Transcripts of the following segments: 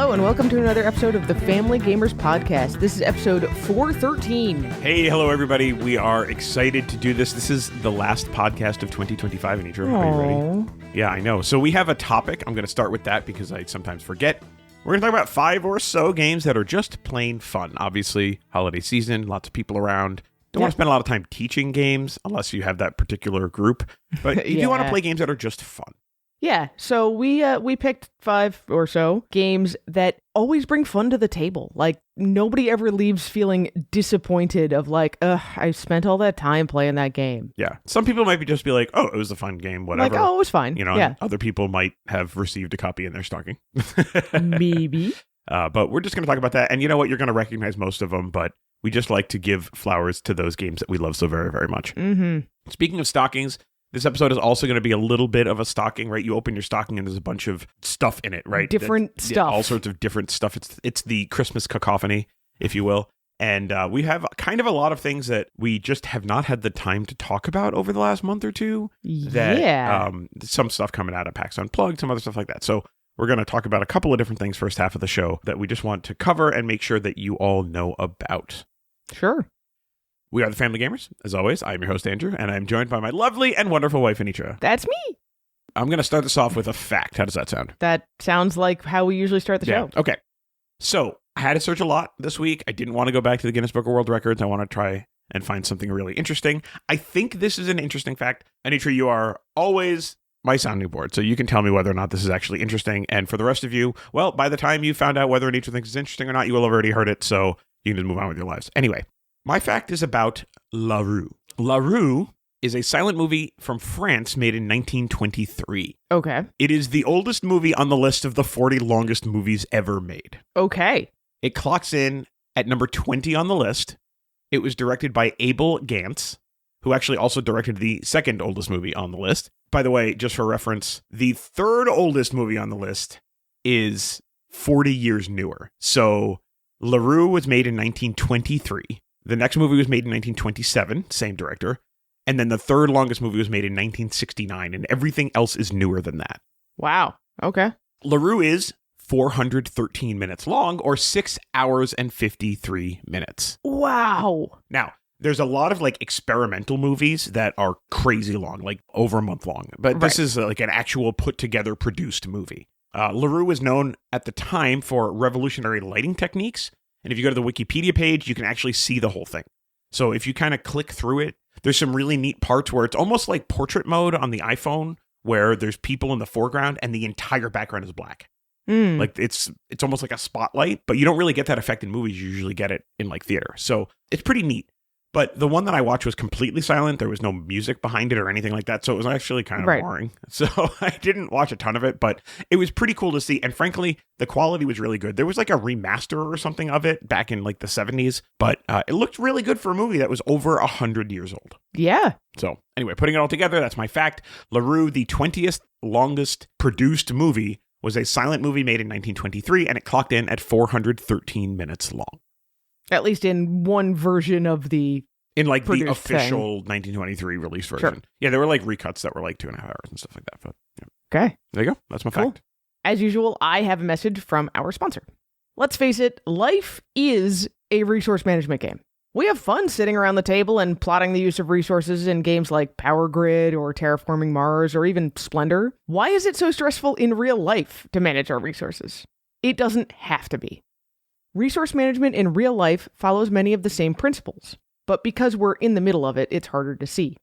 Hello and welcome to another episode of the Family Gamers Podcast. This is episode 413. Hey, hello everybody. We are excited to do this. This is the last podcast of 2025, Anitra. Are you ready? Yeah, I know. So we have a topic. I'm going to start with that because I sometimes forget. We're going to talk about 5 or so games that are just plain fun. Obviously, holiday season, lots of people around. Don't want to spend a lot of time teaching games unless you have that particular group. But you do want to play games that are just fun. Yeah, so we picked 5 or so games that always bring fun to the table. Like, nobody ever leaves feeling disappointed of like, I spent all that time playing that game. Yeah. Some people might just be like, oh, it was a fun game, whatever. Like, oh, it was fine. You know, yeah. Other people might have received a copy in their stocking. Maybe. But we're just going to talk about that. And you know what? You're going to recognize most of them, but we just like to give flowers to those games that we love so very, very much. Mm-hmm. Speaking of stockings, this episode is also going to be a little bit of a stocking, right? You open your stocking and there's a bunch of stuff in it, right? Different stuff. All sorts of different stuff. It's the Christmas cacophony, if you will. And we have kind of a lot of things that we just have not had the time to talk about over the last month or two. Some stuff coming out of PAX Unplugged, some other stuff like that. So we're going to talk about a couple of different things first half of the show that we just want to cover and make sure that you all know about. Sure. We are the Family Gamers. As always, I'm your host, Andrew, and I'm joined by my lovely and wonderful wife, Anitra. That's me. I'm going to start this off with a fact. How does that sound? That sounds like how we usually start the show. Okay. So I had to search a lot this week. I didn't want to go back to the Guinness Book of World Records. I want to try and find something really interesting. I think this is an interesting fact. Anitra, you are always my sounding board, so you can tell me whether or not this is actually interesting. And for the rest of you, well, by the time you found out whether Anitra thinks it's interesting or not, you will have already heard it, so you can just move on with your lives. Anyway. My fact is about La Roue. La Roue is a silent movie from France made in 1923. Okay. It is the oldest movie on the list of the 40 longest movies ever made. Okay. It clocks in at number 20 on the list. It was directed by Abel Gance, who actually also directed the second oldest movie on the list. By the way, just for reference, the third oldest movie on the list is 40 years newer. So La Roue was made in 1923. The next movie was made in 1927, same director. And then the third longest movie was made in 1969, and everything else is newer than that. Wow. Okay. La Roue is 413 minutes long, or 6 hours and 53 minutes. Wow. Now, there's a lot of like experimental movies that are crazy long, like over a month long. But this is like an actual put together produced movie. La Roue was known at the time for revolutionary lighting techniques. And if you go to the Wikipedia page, you can actually see the whole thing. So if you kind of click through it, there's some really neat parts where it's almost like portrait mode on the iPhone, where there's people in the foreground and the entire background is black. Like it's almost like a spotlight, but you don't really get that effect in movies. You usually get it in like theater. So it's pretty neat. But the one that I watched was completely silent. There was no music behind it or anything like that. So it was actually kind of boring. So I didn't watch a ton of it, but it was pretty cool to see. And frankly, the quality was really good. There was like a remaster or something of it back in like the 70s, but it looked really good for a movie that was over 100 years old. Yeah. So anyway, putting it all together, that's my fact. La Roue, the 20th longest produced movie, was a silent movie made in 1923, and it clocked in at 413 minutes long. At least in one version of the like the official 1923 release version. Sure. Yeah, there were like recuts that were like 2.5 hours and stuff like that. But yeah. Okay. There you go. That's my fact. As usual, I have a message from our sponsor. Let's face it, life is a resource management game. We have fun sitting around the table and plotting the use of resources in games like Power Grid or Terraforming Mars or even Splendor. Why is it so stressful in real life to manage our resources? It doesn't have to be. Resource management in real life follows many of the same principles, but because we're in the middle of it, it's harder to see.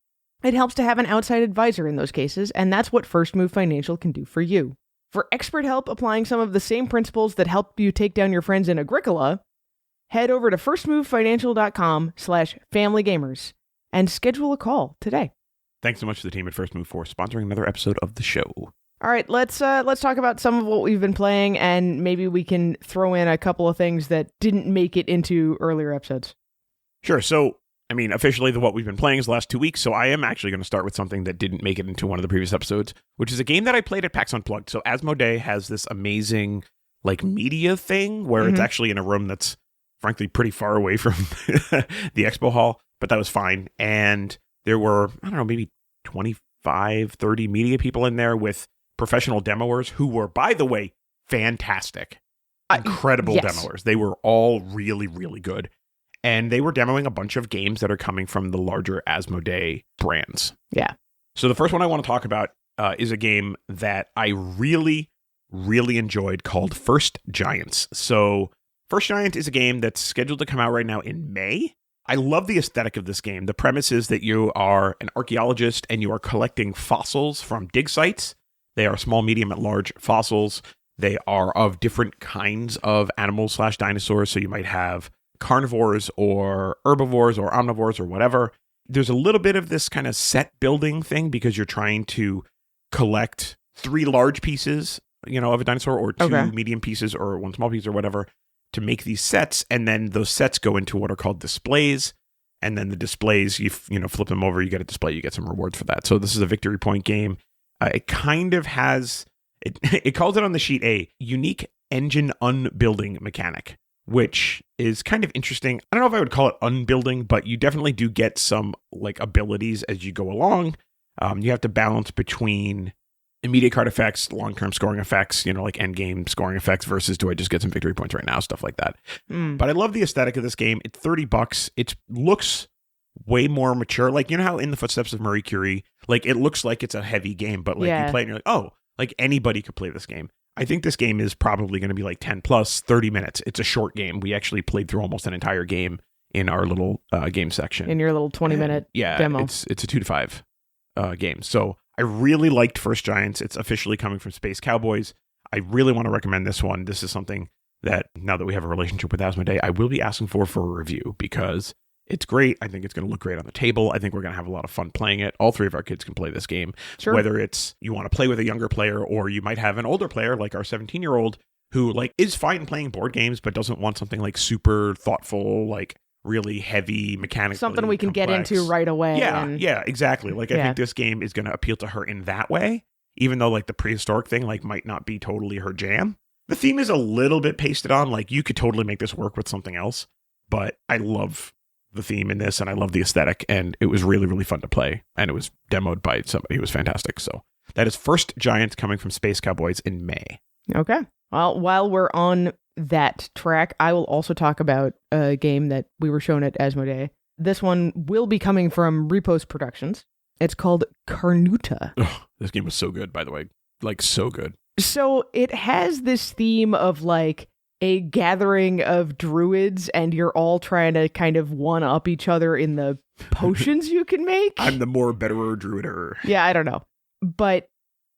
It helps to have an outside advisor in those cases, and that's what First Move Financial can do for you. For expert help applying some of the same principles that help you take down your friends in Agricola, head over to firstmovefinancial.com/familygamers and schedule a call today. Thanks so much to the team at First Move for sponsoring another episode of the show. All right, let's talk about some of what we've been playing, and maybe we can throw in a couple of things that didn't make it into earlier episodes. Sure. So, I mean, officially, what we've been playing is the last 2 weeks, so I am actually going to start with something that didn't make it into one of the previous episodes, which is a game that I played at PAX Unplugged. So, Asmodee has this amazing, like, media thing where it's actually in a room that's, frankly, pretty far away from the expo hall, but that was fine. And there were, I don't know, maybe 25, 30 media people in there with professional demoers who were, by the way, fantastic. incredible yes. demoers. They were all really, really good. And they were demoing a bunch of games that are coming from the larger Asmodee brands. Yeah. So the first one I want to talk about is a game that I really, really enjoyed called First Giants. So First Giant is a game that's scheduled to come out right now in May. I love the aesthetic of this game. The premise is that you are an archaeologist and you are collecting fossils from dig sites. They are small, medium, and large fossils. They are of different kinds of animals / dinosaurs. So you might have carnivores or herbivores or omnivores or whatever. There's a little bit of this kind of set building thing because you're trying to collect 3 large pieces, of a dinosaur or 2 medium pieces or 1 small piece or whatever to make these sets. And then those sets go into what are called displays. And then the displays, you flip them over, you get a display, you get some rewards for that. So this is a victory point game. It kind of has, it calls it on the sheet a unique engine unbuilding mechanic, which is kind of interesting. I don't know if I would call it unbuilding, but you definitely do get some abilities as you go along. You have to balance between immediate card effects, long-term scoring effects, like end game scoring effects versus do I just get some victory points right now, stuff like that. But I love the aesthetic of this game. It's $30. It looks way more mature. Like, how in the footsteps of Marie Curie, it looks like it's a heavy game, but you play it and you're like, oh, anybody could play this game. I think this game is probably going to be 10 plus 30 minutes. It's a short game. We actually played through almost an entire game in our little game section. In your little 20-minute demo. It's a 2 to 5 game. So I really liked First Giants. It's officially coming from Space Cowboys. I really want to recommend this one. This is something that, now that we have a relationship with Asmodee, I will be asking for a review because it's great. I think it's going to look great on the table. I think we're going to have a lot of fun playing it. All 3 of our kids can play this game. Sure. Whether it's you want to play with a younger player or you might have an older player like our 17-year-old who is fine playing board games but doesn't want something super thoughtful, really heavy mechanically something we can complex. Get into right away. Yeah, exactly. I think this game is going to appeal to her in that way, even though the prehistoric thing might not be totally her jam. The theme is a little bit pasted on. You could totally make this work with something else, but I love the theme in this and I love the aesthetic, and it was really, really fun to play, and it was demoed by somebody who was fantastic. So that is First Giant coming from Space Cowboys in May. Okay. Well, while we're on that track, I will also talk about a game that we were shown at Asmodee. This one will be coming from Repos Productions. It's called Carnuta. Ugh, this game was so good, by the way. So good. So it has this theme of a gathering of druids, and you're all trying to kind of one-up each other in the potions you can make. I'm the more betterer druider. Yeah, I don't know. But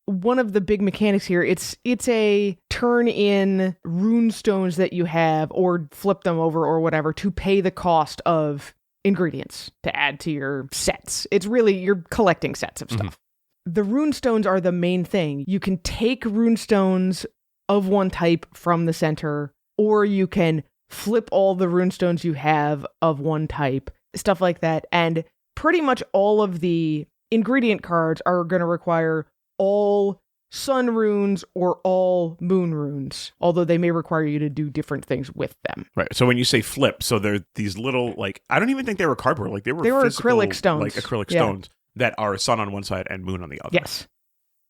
one of the big mechanics here, it's a turn in rune stones that you have or flip them over or whatever to pay the cost of ingredients to add to your sets. It's really, you're collecting sets of stuff. The rune stones are the main thing. You can take rune stones of one type from the center, or you can flip all the rune stones you have of one type, stuff like that. And pretty much all of the ingredient cards are going to require all sun runes or all moon runes, although they may require you to do different things with them. Right. So when you say flip, so they're these little, I don't even think they were cardboard. They were acrylic stones. Acrylic stones that are sun on one side and moon on the other. Yes.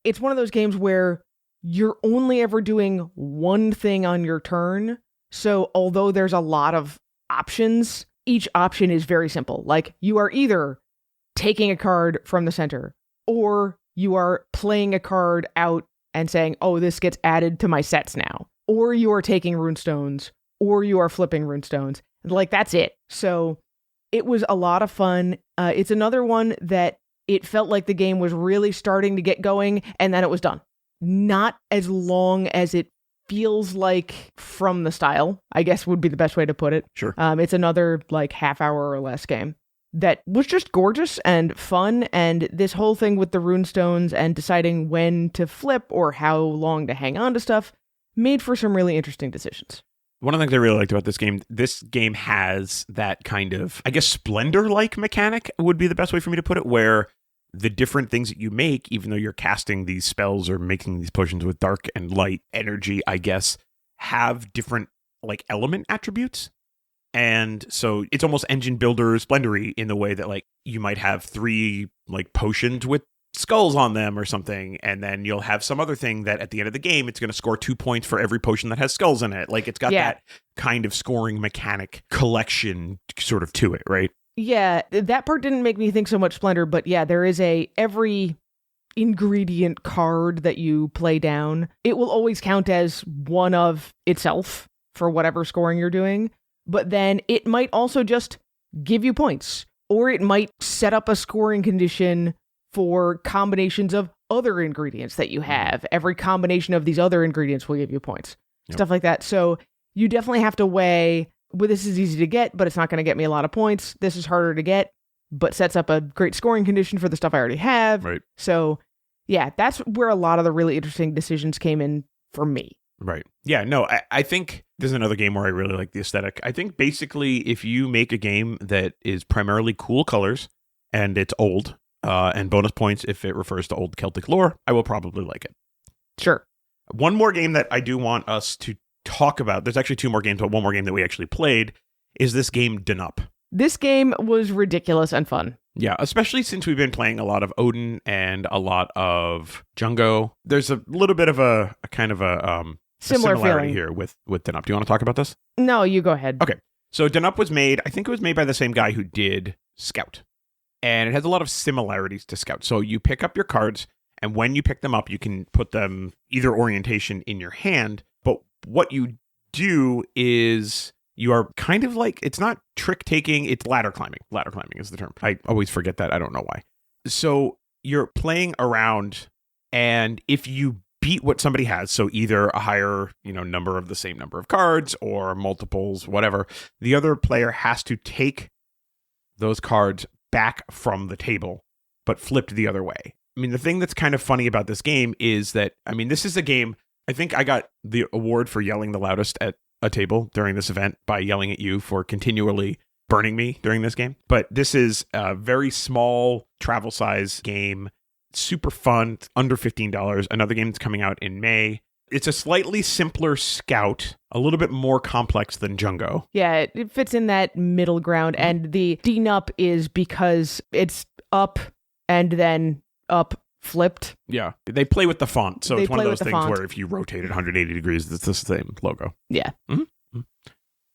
It's one of those games where you're only ever doing one thing on your turn. So although there's a lot of options, each option is very simple. You are either taking a card from the center, or you are playing a card out and saying, oh, this gets added to my sets now. Or you are taking runestones, or you are flipping runestones. That's it. So it was a lot of fun. It's another one that it felt like the game was really starting to get going, and then it was done. Not as long as it feels like from the style, I guess would be the best way to put it. Sure. It's another half hour or less game that was just gorgeous and fun. And this whole thing with the runestones and deciding when to flip or how long to hang on to stuff made for some really interesting decisions. One of the things I really liked about this game has that kind of, I guess, Splendor-like mechanic would be the best way for me to put it, where the different things that you make, even though you're casting these spells or making these potions with dark and light energy, I guess, have different element attributes. And so it's almost engine builder Splendory in the way that you might have 3 potions with skulls on them or something, and then you'll have some other thing that at the end of the game it's going to score 2 points for every potion that has skulls in it. Like, it's got that kind of scoring mechanic collection sort of to it, right? Yeah, that part didn't make me think so much Splendor, but yeah, there is every ingredient card that you play down, it will always count as one of itself for whatever scoring you're doing, but then it might also just give you points, or it might set up a scoring condition for combinations of other ingredients that you have. Every combination of these other ingredients will give you points. Stuff like that. So you definitely have to weigh, well, this is easy to get, but it's not going to get me a lot of points. This is harder to get, but sets up a great scoring condition for the stuff I already have. Right. So yeah, that's where a lot of the really interesting decisions came in for me. Right. Yeah, no, I think there's another game where I really like the aesthetic. I think basically if you make a game that is primarily cool colors and it's old, and bonus points if it refers to old Celtic lore, I will probably like it. Sure. One more game that I do want us to talk about, there's actually two more games, but one more game that we actually played, is this game Denup. This game was ridiculous and fun. Yeah, especially since we've been playing a lot of Odin and a lot of Jungo. There's a little bit of a kind of a similarity feeling here with Denup. Do you want to talk about this? No, you go ahead. Okay. So Denup was made, I think it was made by the same guy who did Scout. And it has a lot of similarities to Scout. So you pick up your cards, and when you pick them up, you can put them either orientation in your hand. But what you do is you are kind of like, it's not trick taking, it's ladder climbing. Ladder climbing is the term. I always forget that. I don't know why. So you're playing around, and if you beat what somebody has, so either a higher, number of the same number of cards or multiples, whatever, the other player has to take those cards back from the table, but flipped the other way. I mean, the thing that's kind of funny about this game is that, this is a game, I think I got the award for yelling the loudest at a table during this event by yelling at you for continually burning me during this game. But this is a very small travel size game, super fun, it's under $15. Another game that's coming out in May. It's a slightly simpler Scout, a little bit more complex than Jungo. Yeah, it fits in that middle ground, and the Denup is because it's up and then up flipped. Yeah, they play with the font, so it's one of those things font. where if you rotate it 180 degrees, it's the same logo. Yeah. Mm-hmm.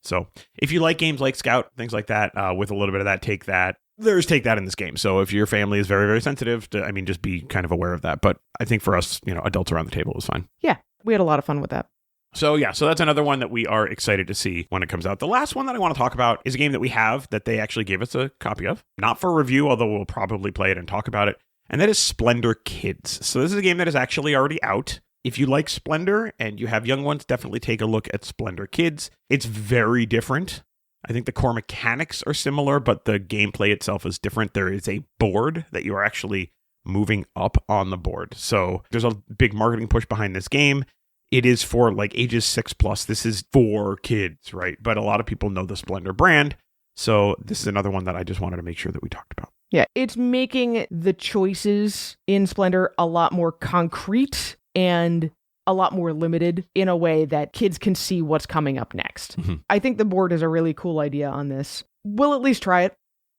So if you like games like Scout, things like that, with a little bit of that, Take That, there's Take That in this game. So if your family is very, very sensitive, just be kind of aware of that. But I think for us, adults around the table is fine. Yeah. We had a lot of fun with that. So that's another one that we are excited to see when it comes out. The last one that I want to talk about is a game that we have that they actually gave us a copy of. Not for review, although we'll probably play it and talk about it. And that is Splendor Kids. So this is a game that is actually already out. If you like Splendor and you have young ones, definitely take a look at Splendor Kids. It's very different. I think the core mechanics are similar, but the gameplay itself is different. There is a board that you are actually moving up on the board. So there's a big marketing push behind this game. It is for ages 6+. This is for kids, right? But a lot of people know the Splendor brand. So this is another one that I just wanted to make sure that we talked about. Yeah, it's making the choices in Splendor a lot more concrete and a lot more limited in a way that kids can see what's coming up next. Mm-hmm. I think the board is a really cool idea on this. We'll at least try it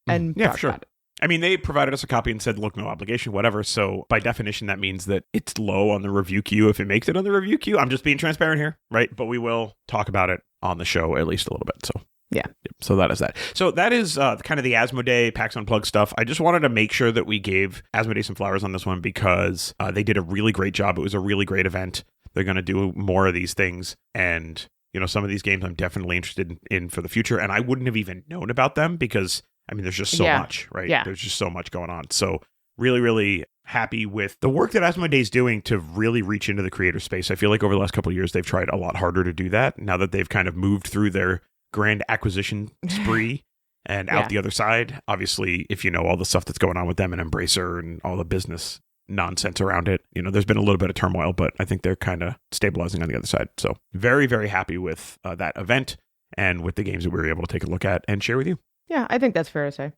and talk about it. They provided us a copy and said, look, no obligation, whatever. So by definition, that means that it's low on the review queue if it makes it on the review queue. I'm just being transparent here, right? But we will talk about it on the show at least a little bit. So yeah. So that is that. So that is kind of the Asmodee PAX Unplugged stuff. I just wanted to make sure that we gave Asmodee some flowers on this one because they did a really great job. It was a really great event. They're going to do more of these things. And, some of these games I'm definitely interested in for the future. And I wouldn't have even known about them because there's just so much, right? Yeah. There's just so much going on. So really, really happy with the work that Asmodee is doing to really reach into the creator space. I feel like over the last couple of years, they've tried a lot harder to do that. Now that they've kind of moved through their grand acquisition spree and out the other side. Obviously, if you know all the stuff that's going on with them and Embracer and all the business nonsense around it, there's been a little bit of turmoil, but I think they're kind of stabilizing on the other side. So very, very happy with that event and with the games that we were able to take a look at and share with you. Yeah, I think that's fair to say.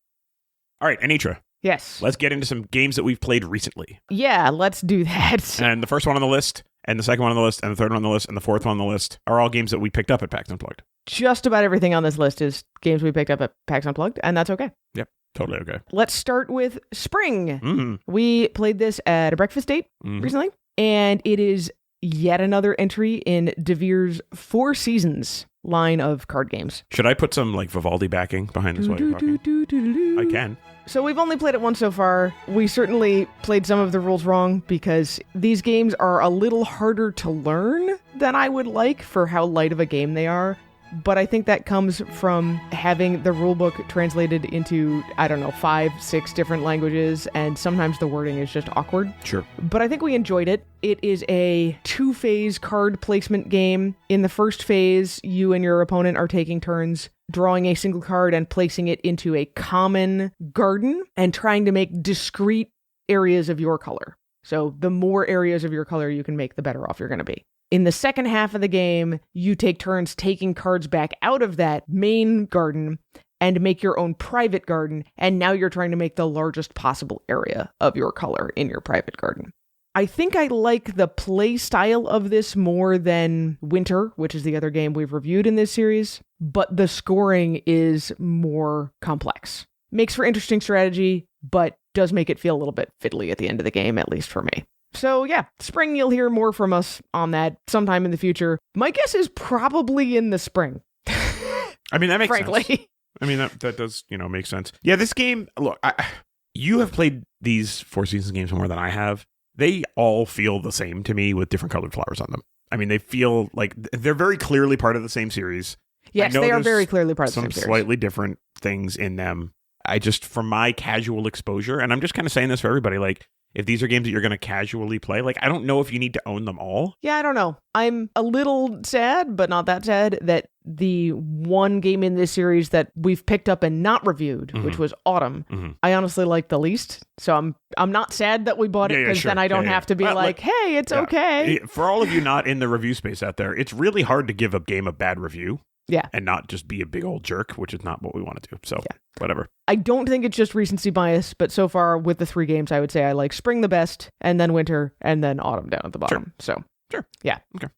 All right, Anitra. Yes. Let's get into some games that we've played recently. Yeah, let's do that. And the first one on the list, and the second one on the list, and the third one on the list, and the fourth one on the list are all games that we picked up at PAX Unplugged. Just about everything on this list is games we picked up at PAX Unplugged, and that's okay. Yep. Totally okay. Let's start with Spring. Mm-hmm. We played this at a breakfast date recently, and it is yet another entry in DeVire's Four Seasons line of card games. Should I put some like Vivaldi backing behind this while you're talking? I can. So we've only played it once so far. We certainly played some of the rules wrong because these games are a little harder to learn than I would like for how light of a game they are. But I think that comes from having the rulebook translated into, 5, 6 different languages, and sometimes the wording is just awkward. Sure. But I think we enjoyed it. It is a 2-phase card placement game. In the first phase, you and your opponent are taking turns drawing a single card and placing it into a common garden and trying to make discrete areas of your color. So the more areas of your color you can make, the better off you're going to be. In the second half of the game, you take turns taking cards back out of that main garden and make your own private garden, and now you're trying to make the largest possible area of your color in your private garden. I think I like the play style of this more than Winter, which is the other game we've reviewed in this series, but the scoring is more complex. Makes for interesting strategy, but does make it feel a little bit fiddly at the end of the game, at least for me. So yeah, Spring, you'll hear more from us on that sometime in the future. My guess is probably in the spring. I mean, that makes frankly. sense. I mean, that does, make sense. Yeah, this game, look, you have played these Four Seasons games more than I have. They all feel the same to me with different colored flowers on them. I mean, they feel like they're very clearly part of the same series. Yes, they are very clearly part of the same series. Some slightly different things in them. I just, from my casual exposure, and I'm just kind of saying this for everybody, like, if these are games that you're going to casually play, like, I don't know if you need to own them all. Yeah, I don't know. I'm a little sad, but not that sad, that the one game in this series that we've picked up and not reviewed, which was Autumn, I honestly like the least. So I'm not sad that we bought it, because then I don't have to be hey, it's okay. For all of you not in the review space out there, it's really hard to give a game a bad review. Yeah. And not just be a big old jerk, which is not what we want to do. So, whatever. I don't think it's just recency bias, but so far with the 3 games, I would say I like Spring the best, and then Winter, and then Autumn down at the bottom. Sure. Yeah. Okay.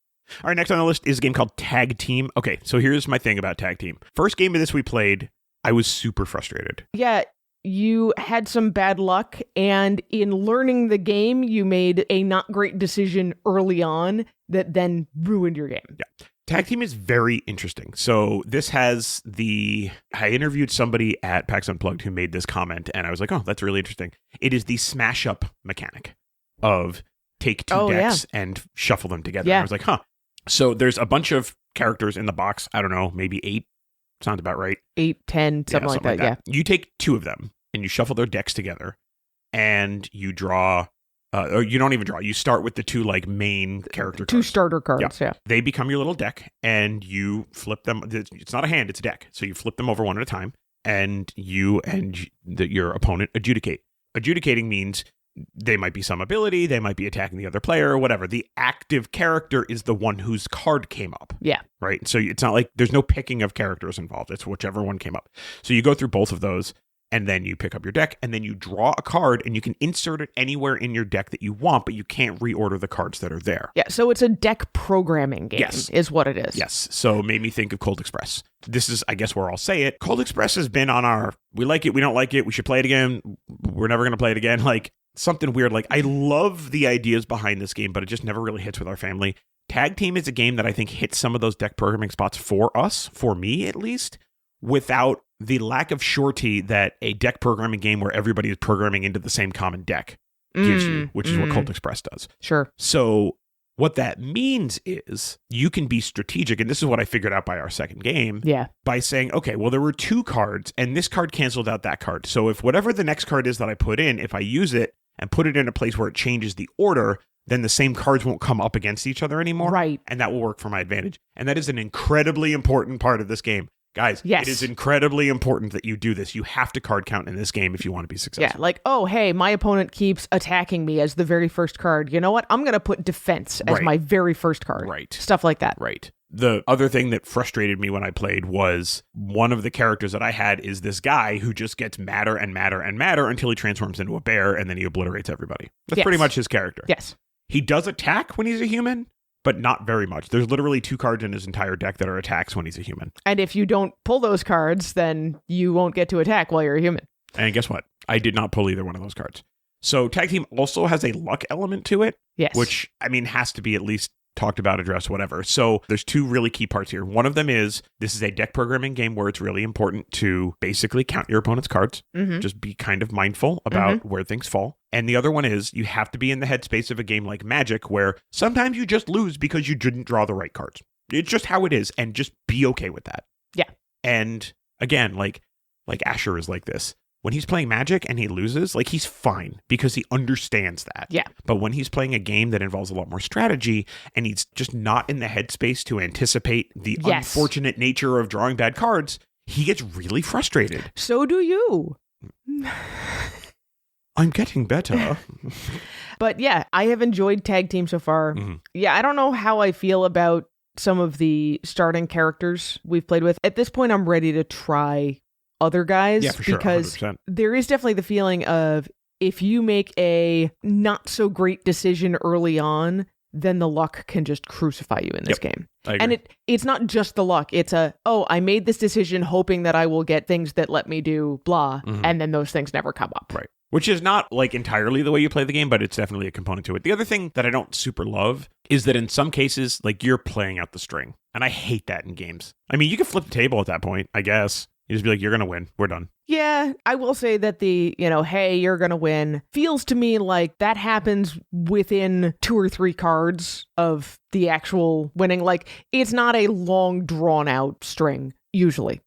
All right, next on the list is a game called Tag Team. Okay, so here's my thing about Tag Team. First game of this we played, I was super frustrated. Yeah, you had some bad luck, and in learning the game, you made a not great decision early on that then ruined your game. Yeah. Tag Team is very interesting. So this has I interviewed somebody at PAX Unplugged who made this comment, and I was like, oh, that's really interesting. It is the smash up mechanic of take 2 decks and shuffle them together. Yeah. I was like, huh. So there's a bunch of characters in the box. I don't know, maybe 8. Sounds about right. 8, 10, something like that. Yeah. You take 2 of them and you shuffle their decks together, and you draw. Or you don't even draw. You start with the 2 main character cards. 2 starter cards, yeah. They become your little deck, and you flip them. It's not a hand, it's a deck. So you flip them over one at a time, and you and your opponent adjudicate. Adjudicating means they might be some ability, they might be attacking the other player, or whatever. The active character is the one whose card came up. Yeah. Right? So it's not like there's no picking of characters involved. It's whichever one came up. So you go through both of those, and then you pick up your deck, and then you draw a card, and you can insert it anywhere in your deck that you want, but you can't reorder the cards that are there. Yeah, so it's a deck programming game, is what it is. Yes, so it made me think of Cold Express. This is, I guess, where I'll say it. Cold Express has been on our, we like it, we don't like it, we should play it again, we're never going to play it again, something weird. I love the ideas behind this game, but it just never really hits with our family. Tag Team is a game that I think hits some of those deck programming spots for us, for me at least, without the lack of surety that a deck programming game where everybody is programming into the same common deck gives you, which is what Cold Express does. Sure. So what that means is you can be strategic, and this is what I figured out by our second game, by saying, okay, well, there were 2 cards, and this card canceled out that card. So if whatever the next card is that I put in, if I use it and put it in a place where it changes the order, then the same cards won't come up against each other anymore. Right. And that will work for my advantage. And that is an incredibly important part of this game. Guys, yes. It is incredibly important that you do this. You have to card count in this game if you want to be successful. Yeah, oh, hey, my opponent keeps attacking me as the very first card. You know what? I'm going to put defense as my very first card. Right. Stuff like that. Right. The other thing that frustrated me when I played was one of the characters that I had is this guy who just gets madder and madder and madder until he transforms into a bear, and then he obliterates everybody. That's pretty much his character. Yes. He does attack when he's a human, but not very much. There's literally 2 cards in his entire deck that are attacks when he's a human. And if you don't pull those cards, then you won't get to attack while you're a human. And guess what? I did not pull either one of those cards. So tag team also has a luck element to it, Yes. which, I mean, has to be at least talked about, addressed, whatever. So there's two really key parts here. One of them is this is a deck programming game where it's really important to basically count your opponent's cards. Mhm. Just be kind of mindful about where things fall. And the other one is you have to be in the headspace of a game like Magic where sometimes you just lose because you didn't draw the right cards. It's just how it is, and just be okay with that. Yeah. And again, like Asher is like this. When he's playing Magic and he loses, like he's fine because he understands that. Yeah. But when he's playing a game that involves a lot more strategy and he's just not in the headspace to anticipate the Yes. unfortunate nature of drawing bad cards, he gets really frustrated. So do you. I'm getting better. But yeah, I have enjoyed tag team so far. Mhm. Yeah, I don't know how I feel about some of the starting characters we've played with. At this point, I'm ready to try other guys Yeah, for sure. because 100%. there is definitely the feeling of if you make a not so great decision early on, then the luck can just crucify you in this game. I agree. And it's not just the luck. It's I made this decision hoping that I will get things that let me do blah, and then those things never come up. Right. Which is not like entirely the way you play the game, but it's definitely a component to it. The other thing that I don't super love is that in some cases, like you're playing out the string. And I hate that in games. I mean, you can flip the table at that point, I guess. You just be like, you're going to win. We're done. Yeah, I will say that the, hey, you're going to win feels to me like that happens within 2 or 3 cards of the actual winning. Like, it's not a long, drawn-out string, usually.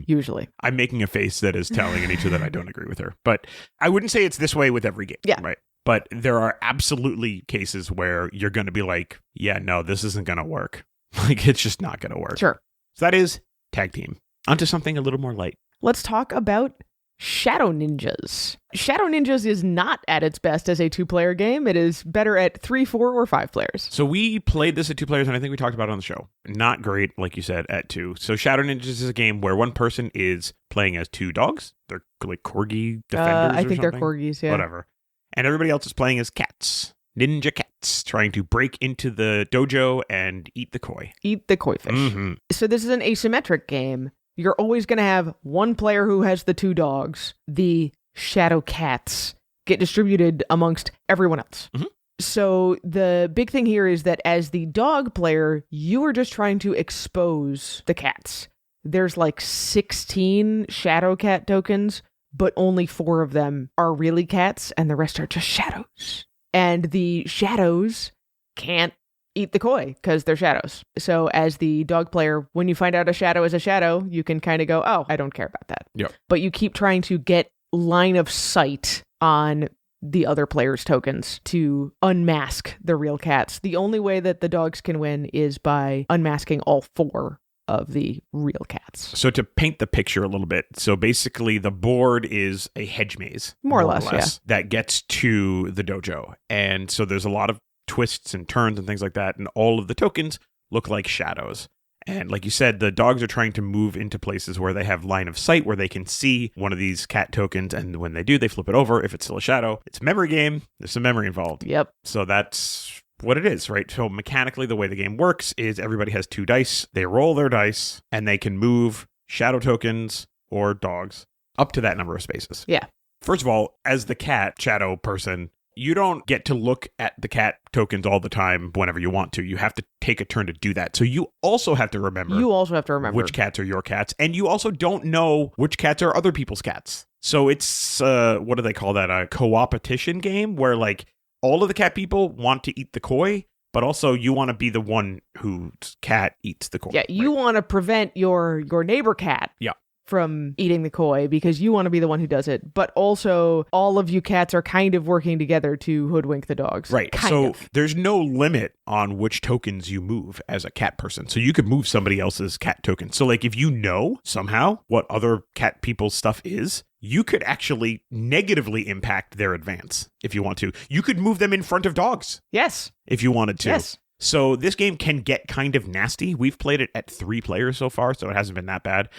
Usually. I'm making a face that is telling Anitra that I don't agree with her. But I wouldn't say it's this way with every game. Yeah. Right. But there are absolutely cases where you're going to be like, yeah, no, this isn't going to work. Like, it's just not going to work. Sure. So that is tag team. Onto something a little more light. Let's talk about Shadow Ninjas. Shadow Ninjas is not at its best as a 2-player game. It is better at 3, 4, or 5 players. So we played this at 2 players, and I think we talked about it on the show. Not great, like you said, at 2. So Shadow Ninjas is a game where one person is playing as 2 dogs. They're like corgi defenders I or think they're something. corgis, yeah. Whatever. And everybody else is playing as cats. Ninja cats trying to break into the dojo and eat the koi. Eat the koi fish. Mm-hmm. So this is an asymmetric game. You're always going to have one player who has the 2 dogs. The shadow cats get distributed amongst everyone else. Mhm. So the big thing here is that as the dog player, you are just trying to expose the cats. There's like 16 shadow cat tokens, but only 4 of them are really cats, and the rest are just shadows. And the shadows can't eat the koi because they're shadows. So as the dog player, when you find out a shadow is a shadow, you can kind of go, oh, I don't care about that. Yep. But you keep trying to get line of sight on the other player's tokens to unmask the real cats. The only way that the dogs can win is by unmasking all 4 of the real cats. So to paint the picture a little bit, so basically the board is a hedge maze. More or less, that gets to the dojo. And so there's a lot of twists and turns and things like that, and all of the tokens look like shadows. And like you said, the dogs are trying to move into places where they have line of sight, where they can see one of these cat tokens, and when they do, they flip it over. If it's still a shadow, it's a memory game. There's some memory involved. Yep. So that's what it is, right? So mechanically, the way the game works is everybody has 2 dice. They roll their dice, and they can move shadow tokens or dogs up to that number of spaces. Yeah. First of all, as the cat shadow person, you don't get to look at the cat tokens all the time whenever you want to. You have to take a turn to do that. So you also have to remember which cats are your cats. And you also don't know which cats are other people's cats. So it's, what do they call that? A co-opetition game where like all of the cat people want to eat the koi, but also you want to be the one whose cat eats the koi. Yeah, you want to prevent your neighbor cat. Yeah. From eating the koi because you want to be the one who does it, but also all of you cats are kind of working together to hoodwink the dogs. Right. So there's no limit on which tokens you move as a cat person. So you could move somebody else's cat token. So like if you know somehow what other cat people's stuff is, you could actually negatively impact their advance if you want to. You could move them in front of dogs. Yes. If you wanted to. Yes. So this game can get kind of nasty. We've played it at 3 players so far, so it hasn't been that bad.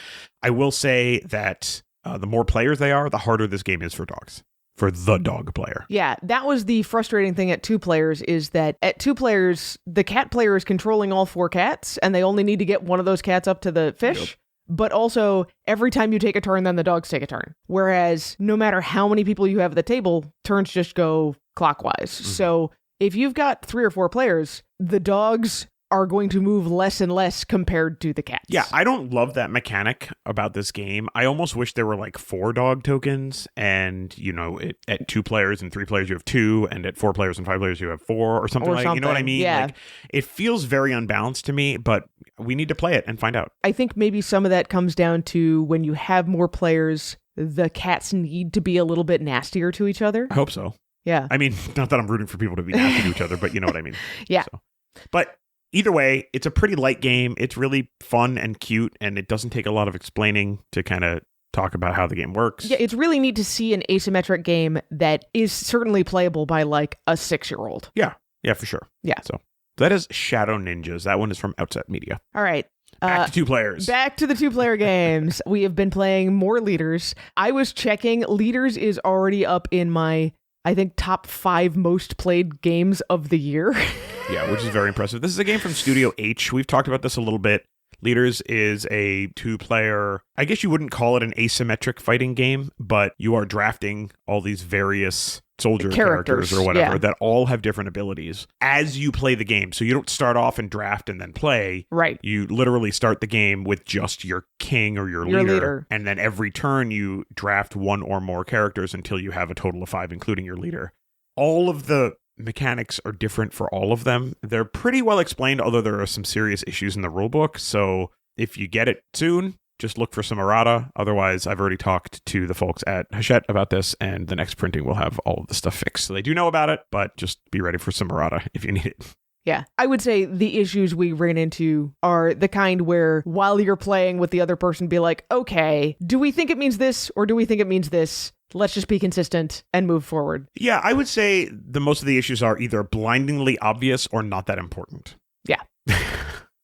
I will say that the more players they are, the harder this game is for dogs, for the dog player. Yeah, that was the frustrating thing at 2 players is that at 2 players, the cat player is controlling all 4 cats, and they only need to get one of those cats up to the fish. Yep. but also every time you take a turn, then the dogs take a turn. Whereas no matter how many people you have at the table, turns just go clockwise. So if you've got 3 or 4 players, the dogs are going to move less and less compared to the cats. Yeah, I don't love that mechanic about this game. I almost wish there were like 4 dog tokens, and at 2 players and 3 players you have 2, and at 4 players and 5 players you have 4, or something like. You know what I mean? Yeah. Like, it feels very unbalanced to me, but we need to play it and find out. I think maybe some of that comes down to when you have more players, the cats need to be a little bit nastier to each other. I hope so. Yeah. I mean, not that I'm rooting for people to be nasty to each other, but you know what I mean. Yeah. So. But either way, it's a pretty light game. It's really fun and cute, and it doesn't take a lot of explaining to kind of talk about how the game works. Yeah, it's really neat to see an asymmetric game that is certainly playable by like a 6-year-old. Yeah, for sure. Yeah. So that is Shadow Ninjas. That one is from Outset Media. All right. Back to 2 players. Back to the 2-player games. We have been playing more Leaders. I was checking. Leaders is already up in my, I think, top 5 most played games of the year. Yeah, which is very impressive. This is a game from Studio H. We've talked about this a little bit. Leaders is a 2-player, I guess you wouldn't call it an asymmetric fighting game, but you are drafting all these various soldier characters or whatever that all have different abilities as you play the game. So you don't start off and draft and then play. Right. You literally start the game with just your king or your leader. And then every turn you draft 1 or more characters until you have a total of 5, including your leader. All of the mechanics are different for all of them. They're pretty well explained, although there are some serious issues in the rulebook. So if you get it soon, just look for some errata. Otherwise, I've already talked to the folks at Hachette about this, and the next printing will have all of the stuff fixed. So they do know about it, but just be ready for some errata if you need it. Yeah, I would say the issues we ran into are the kind where while you're playing with the other person, be like, okay, do we think it means this or do we think it means this? Let's just be consistent and move forward. Yeah, I would say the most of the issues are either blindingly obvious or not that important. Yeah.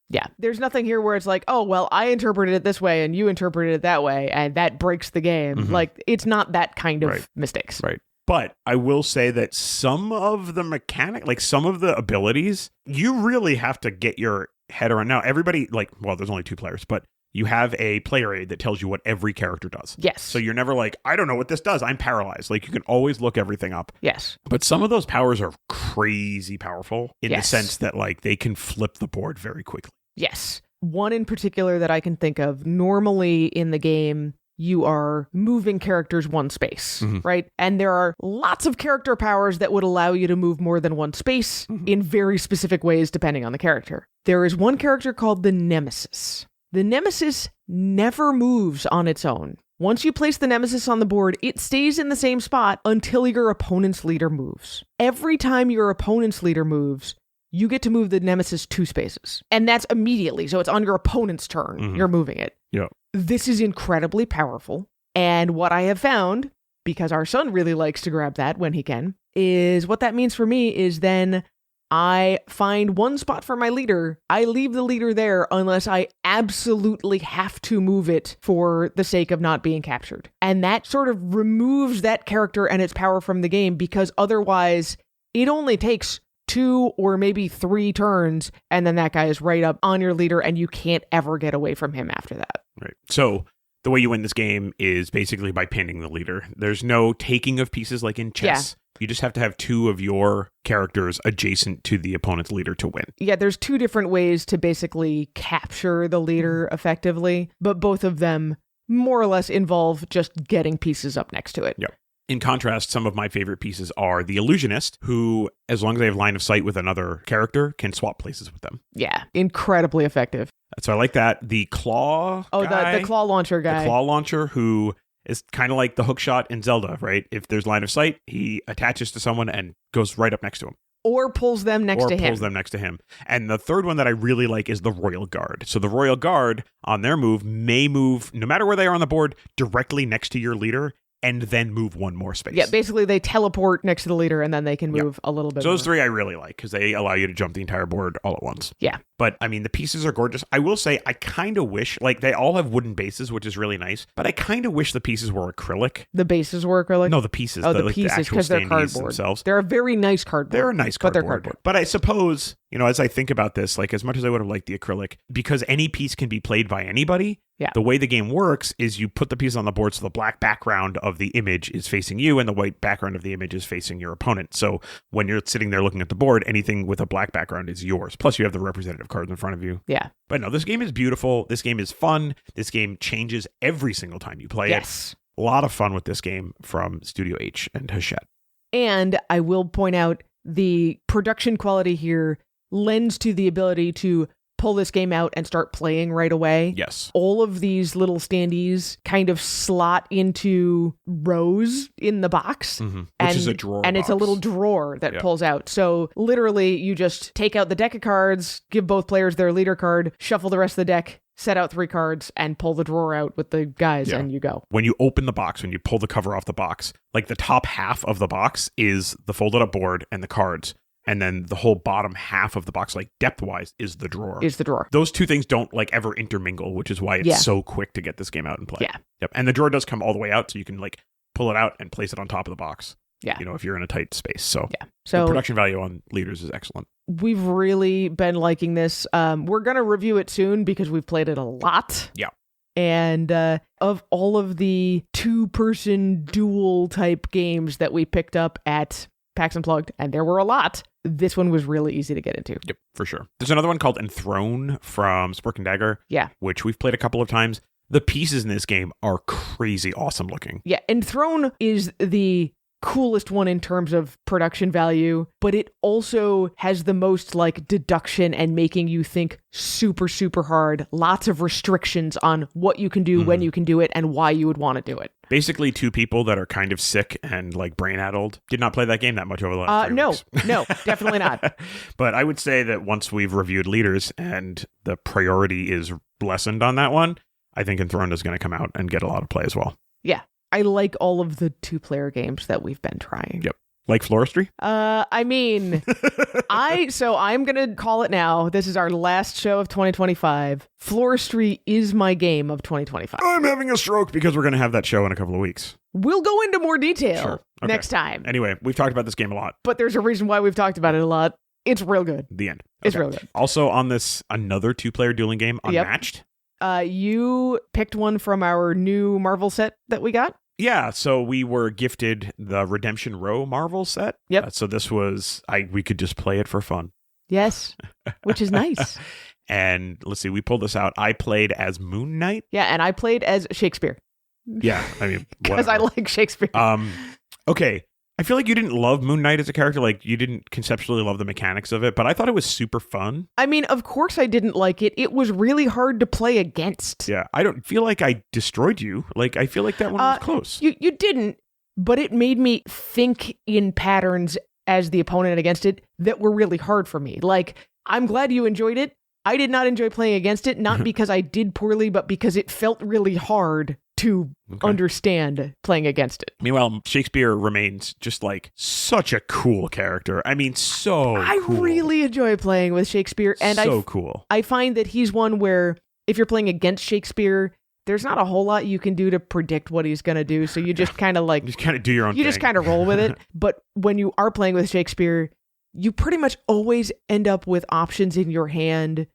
Yeah. There's nothing here where it's like, oh, well, I interpreted it this way and you interpreted it that way, and that breaks the game. Like, it's not that kind of mistakes. Right. But I will say that some of the mechanic, like some of the abilities, you really have to get your head around. Now, everybody, there's only 2 players, but you have a player aid that tells you what every character does. Yes. So you're never like, I don't know what this does. I'm paralyzed. Like, you can always look everything up. Yes. But some of those powers are crazy powerful in the sense that, like, they can flip the board very quickly. Yes. One in particular that I can think of, normally in the game, you are moving characters 1 space, right? And there are lots of character powers that would allow you to move more than 1 space in very specific ways depending on the character. There is one character called the Nemesis. The Nemesis never moves on its own. Once you place the Nemesis on the board, it stays in the same spot until your opponent's leader moves. Every time your opponent's leader moves, you get to move the Nemesis 2 spaces. And that's immediately. So it's on your opponent's turn. You're moving it. Yeah. This is incredibly powerful. And what I have found, because our son really likes to grab that when he can, is what that means for me is then I find 1 spot for my leader. I leave the leader there unless I absolutely have to move it for the sake of not being captured. And that sort of removes that character and its power from the game, because otherwise it only takes 2 or maybe 3 turns, and then that guy is right up on your leader and you can't ever get away from him after that. Right. So the way you win this game is basically by pinning the leader. There's no taking of pieces like in chess. Yeah. You just have to have 2 of your characters adjacent to the opponent's leader to win. Yeah, there's 2 different ways to basically capture the leader effectively, but both of them more or less involve just getting pieces up next to it. Yep. In contrast, some of my favorite pieces are the Illusionist, who, as long as they have line of sight with another character, can swap places with them. Yeah, incredibly effective. So I like that. The Claw guy, the Claw Launcher guy. The Claw Launcher, who is kind of like the hookshot in Zelda, right? If there's line of sight, he attaches to someone and goes right up next to him. Or pulls them next to him. And the third one that I really like is the Royal Guard. So the Royal Guard, on their move, may move, no matter where they are on the board, directly next to your leader, and then move 1 more space. Yeah, basically they teleport next to the leader and then they can move a little bit So those more. 3 I really like because they allow you to jump the entire board all at once. Yeah. But, I mean, the pieces are gorgeous. I will say I kind of wish, like, they all have wooden bases, which is really nice, but I kind of wish the pieces were acrylic. The bases were acrylic? No, the pieces. Oh, the pieces, because they're cardboard. Themselves. They're a very nice cardboard. They're a nice cardboard. But they're cardboard. But I suppose, as I think about this, like, as much as I would have liked the acrylic, because any piece can be played by anybody, Yeah. The way the game works is you put the pieces on the board so the black background of the image is facing you and the white background of the image is facing your opponent. So when you're sitting there looking at the board, anything with a black background is yours. Plus you have the representative cards in front of you. Yeah. But no, this game is beautiful. This game is fun. This game changes every single time you play Yes. it. A lot of fun with this game from Studio H and Hachette. And I will point out the production quality here lends to the ability to pull this game out and start playing right away. Yes. All of these little standees kind of slot into rows in the box. Mm-hmm. Which is a drawer And it's a box. little drawer that pulls out. So literally you just take out the deck of cards, give both players their leader card, shuffle the rest of the deck, set out 3 cards, and pull the drawer out with the guys, and you go. When you open the box, when you pull the cover off the box, like the top half of the box is the folded up board and the cards. And then the whole bottom half of the box, like depth-wise, is the drawer. Those two things don't like ever intermingle, which is why it's so quick to get this game out and play. Yeah. Yep. And the drawer does come all the way out, so you can like pull it out and place it on top of the box. Yeah. You know, if you're in a tight space. So, So the production value on Leaders is excellent. we've really been liking this. We're going to review it soon because we've played it a lot. Yeah. And of all of the 2-person duel type games that we picked up at PAX Unplugged, and there were a lot, this one was really easy to get into. Yep, for sure. There's another one called Enthrone from Spork and Dagger. Yeah. Which we've played a couple of times. The pieces in this game are crazy awesome looking. Yeah, Enthrone is the coolest one in terms of production value, but it also has the most like deduction and making you think super, super hard. Lots of restrictions on what you can do, when you can do it, and why you would want to do it. Basically, 2 people that are kind of sick and like brain addled did not play that game that much over the last 3 weeks. No, definitely not. But I would say that once we've reviewed Leaders and the priority is lessened on that one, I think Enthroned is going to come out and get a lot of play as well. Yeah, I like all of the 2-player games that we've been trying. Yep. Like Floristry? I mean, I'm going to call it now. This is our last show of 2025. Floristry is my game of 2025. I'm having a stroke because we're going to have that show in a couple of weeks. We'll go into more detail Sure. Okay. next time. Anyway, we've talked about this game a lot. But there's a reason why we've talked about it a lot. It's real good. The end. It's real good. Also on this, another 2-player dueling game, Unmatched. You picked one from our new Marvel set that we got. Yeah, so we were gifted the Redemption Row Marvel set. Yep. So this was, we could just play it for fun. Yes, which is nice. And let's see, we pulled this out. I played as Moon Knight. Yeah, and I played as Shakespeare. Yeah, I mean, Because I like Shakespeare. Okay. I feel like you didn't love Moon Knight as a character. Like, you didn't conceptually love the mechanics of it, but I thought it was super fun. I mean, of course I didn't like it. It was really hard to play against. Yeah, I don't feel like I destroyed you. Like, I feel like that one was close. You didn't, but it made me think in patterns as the opponent against it that were really hard for me. Like, I'm glad you enjoyed it. I did not enjoy playing against it, not because I did poorly, but because it felt really hard to understand playing against it. Meanwhile, Shakespeare remains just like such a cool character. I mean, so I cool. really enjoy playing with Shakespeare. And so cool. I find that he's one where if you're playing against Shakespeare, there's not a whole lot you can do to predict what he's going to do. So you just kind of like... You just kind of do your own thing. You just kind of roll with it. But when you are playing with Shakespeare, you pretty much always end up with options in your hand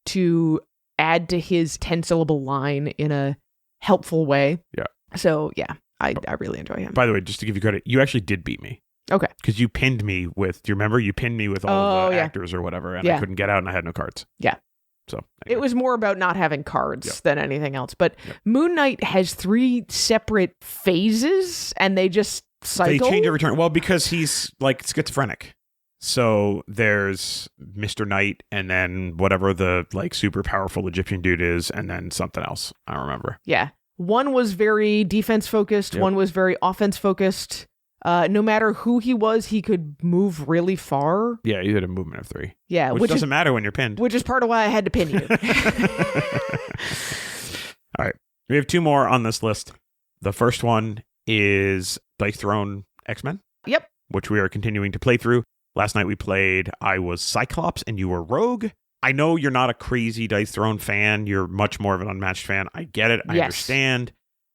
to add to his 10-syllable line in a helpful way. Yeah. So, yeah, I really enjoy him. By the way, just to give you credit, you actually did beat me. Okay. Because you pinned me with, do you remember? You pinned me with all the actors or whatever, and I couldn't get out and I had no cards. Yeah. So anyway. It was more about not having cards than anything else. But Moon Knight has 3 separate phases, and they just cycle. They change every turn. Well, because he's like schizophrenic. So there's Mr. Knight, and then whatever the like super powerful Egyptian dude is, and then something else. I don't remember. Yeah. One was very defense focused. One was very offense focused. No matter who he was, he could move really far. Yeah, you had a movement of 3. Yeah. Which doesn't matter when you're pinned. Which is part of why I had to pin you. All right. We have 2 more on this list. The first one is Dice Throne X-Men. Yep. Which we are continuing to play through. Last night we played I was Cyclops and you were Rogue. I know you're not a crazy Dice Throne fan. You're much more of an Unmatched fan. I get it. I understand.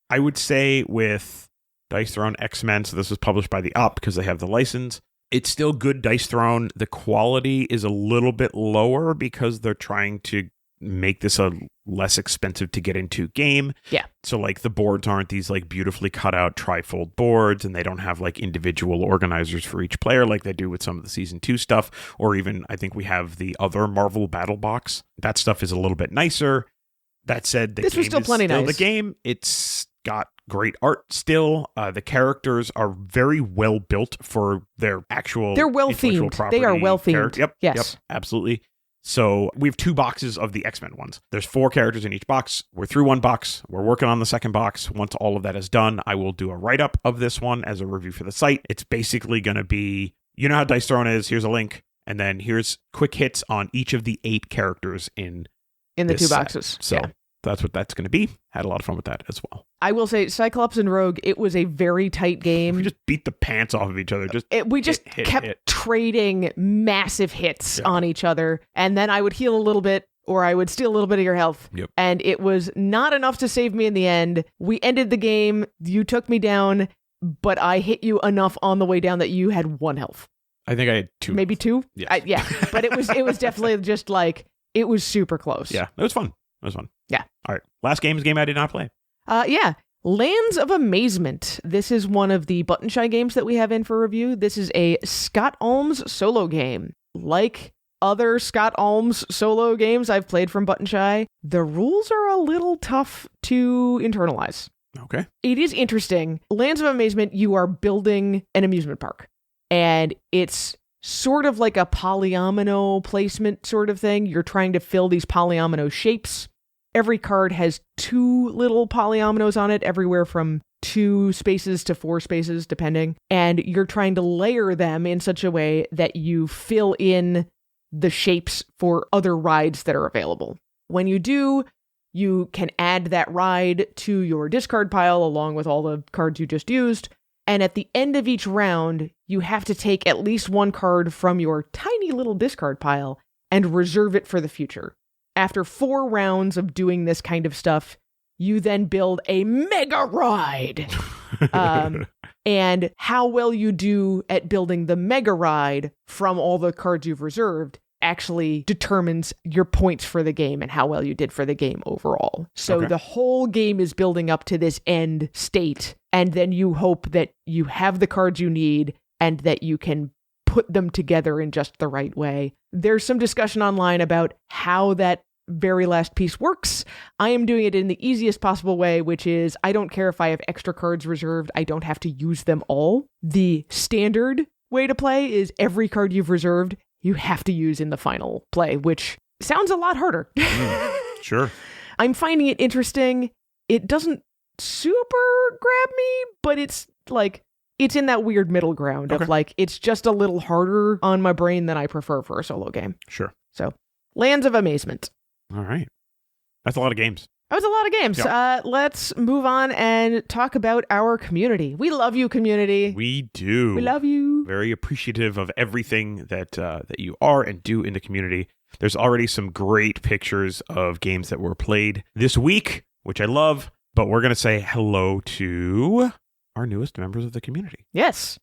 I would say with Dice Throne X-Men, so this was published by the Up because they have the license, it's still good Dice Throne. The quality is a little bit lower because they're trying to make this a less expensive to get into game. Yeah. So like the boards aren't these like beautifully cut out trifold boards, and they don't have like individual organizers for each player like they do with some of the season 2 stuff, or even I think we have the other Marvel Battle Box. That stuff is a little bit nicer. That said, this was still plenty nice. The game, it's got great art still. The characters are very well built for their actual. They're well themed. They are well themed. Yep. Yes. Yep. Absolutely. So we have 2 boxes of the X-Men ones. There's 4 characters in each box. We're through 1 box. We're working on the second box. Once all of that is done, I will do a write-up of this one as a review for the site. It's basically going to be, you know how Dice Throne is. Here's a link. And then here's quick hits on each of the 8 characters in the 2 boxes. So that's what that's going to be. Had a lot of fun with that as well. I will say, Cyclops and Rogue, it was a very tight game. We just beat the pants off of each other. We just kept trading massive hits on each other. And then I would heal a little bit, or I would steal a little bit of your health. Yep. And it was not enough to save me in the end. We ended the game. You took me down, but I hit you enough on the way down that you had 1 health. I think I had 2. Maybe 2? Yes. But it was definitely just like, it was super close. Yeah, it was fun. Yeah. All right. Last game is a game I did not play. Lands of Amazement. This is one of the Button Shy games that we have in for review. This is a Scott Almes solo game. Like other Scott Almes solo games I've played from Button Shy, the rules are a little tough to internalize. Okay. It is interesting. Lands of Amazement, you are building an amusement park. And it's sort of like a polyomino placement sort of thing. You're trying to fill these polyomino shapes. Every card has 2 little polyominoes on it, everywhere from 2 spaces to 4 spaces, depending. And you're trying to layer them in such a way that you fill in the shapes for other rides that are available. When you do, you can add that ride to your discard pile along with all the cards you just used. And at the end of each round, you have to take at least 1 card from your tiny little discard pile and reserve it for the future. After 4 rounds of doing this kind of stuff, you then build a mega ride. And how well you do at building the mega ride from all the cards you've reserved actually determines your points for the game and how well you did for the game overall. So the whole game is building up to this end state, and then you hope that you have the cards you need and that you can put them together in just the right way. There's some discussion online about how that very last piece works. I am doing it in the easiest possible way, which is I don't care if I have extra cards reserved. I don't have to use them all. The standard way to play is every card you've reserved, you have to use in the final play, which sounds a lot harder. Sure. I'm finding it interesting. It doesn't super grab me, but it's like, it's in that weird middle ground of like, it's just a little harder on my brain than I prefer for a solo game. Sure. So, Lands of Amazement. All right. That's a lot of games. That was a lot of games. Yep. Let's move on and talk about our community. We love you, community. We do. We love you. Very appreciative of everything that you are and do in the community. There's already some great pictures of games that were played this week, which I love, but we're going to say hello to our newest members of the community. Yes.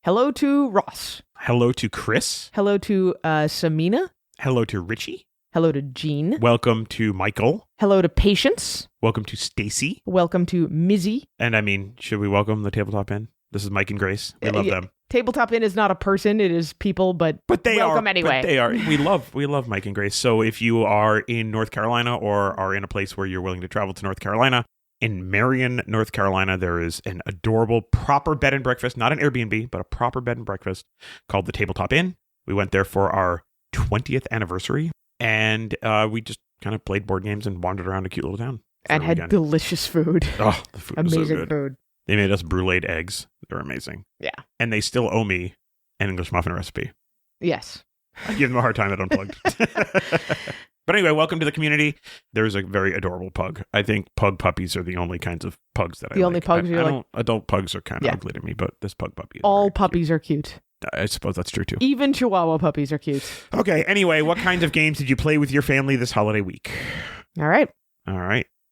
Hello to Ross. Hello to Chris. Hello to Samina. Hello to Richie. Hello to Jean. Welcome to Michael. Hello to Patience. Welcome to Stacy. Welcome to Mizzy. And I mean, should we welcome the Tabletop Inn? This is Mike and Grace. We love them. Tabletop Inn is not a person, it is people, but they welcome are, anyway. But they are. We love Mike and Grace. So if you are in North Carolina or are in a place where you're willing to travel to North Carolina, in Marion, North Carolina, there is an adorable proper bed and breakfast, not an Airbnb, but a proper bed and breakfast called the Tabletop Inn. We went there for our 20th anniversary. And we just kind of played board games and wandered around a cute little town. And had delicious food. Oh, the food was amazing so good. Food. They made us bruleed eggs. They're amazing. Yeah. And they still owe me an English muffin recipe. Yes. I give them a hard time at Unplugged. But anyway, welcome to the community. There's a very adorable pug. I think pug puppies are the only kinds of pugs that I like. The only pugs you like? Adult pugs are kind of ugly to me, but this pug puppy is all puppies are cute. I suppose that's true too. Even Chihuahua puppies are cute. Okay, anyway, what kinds of games did you play with your family this holiday week? All right.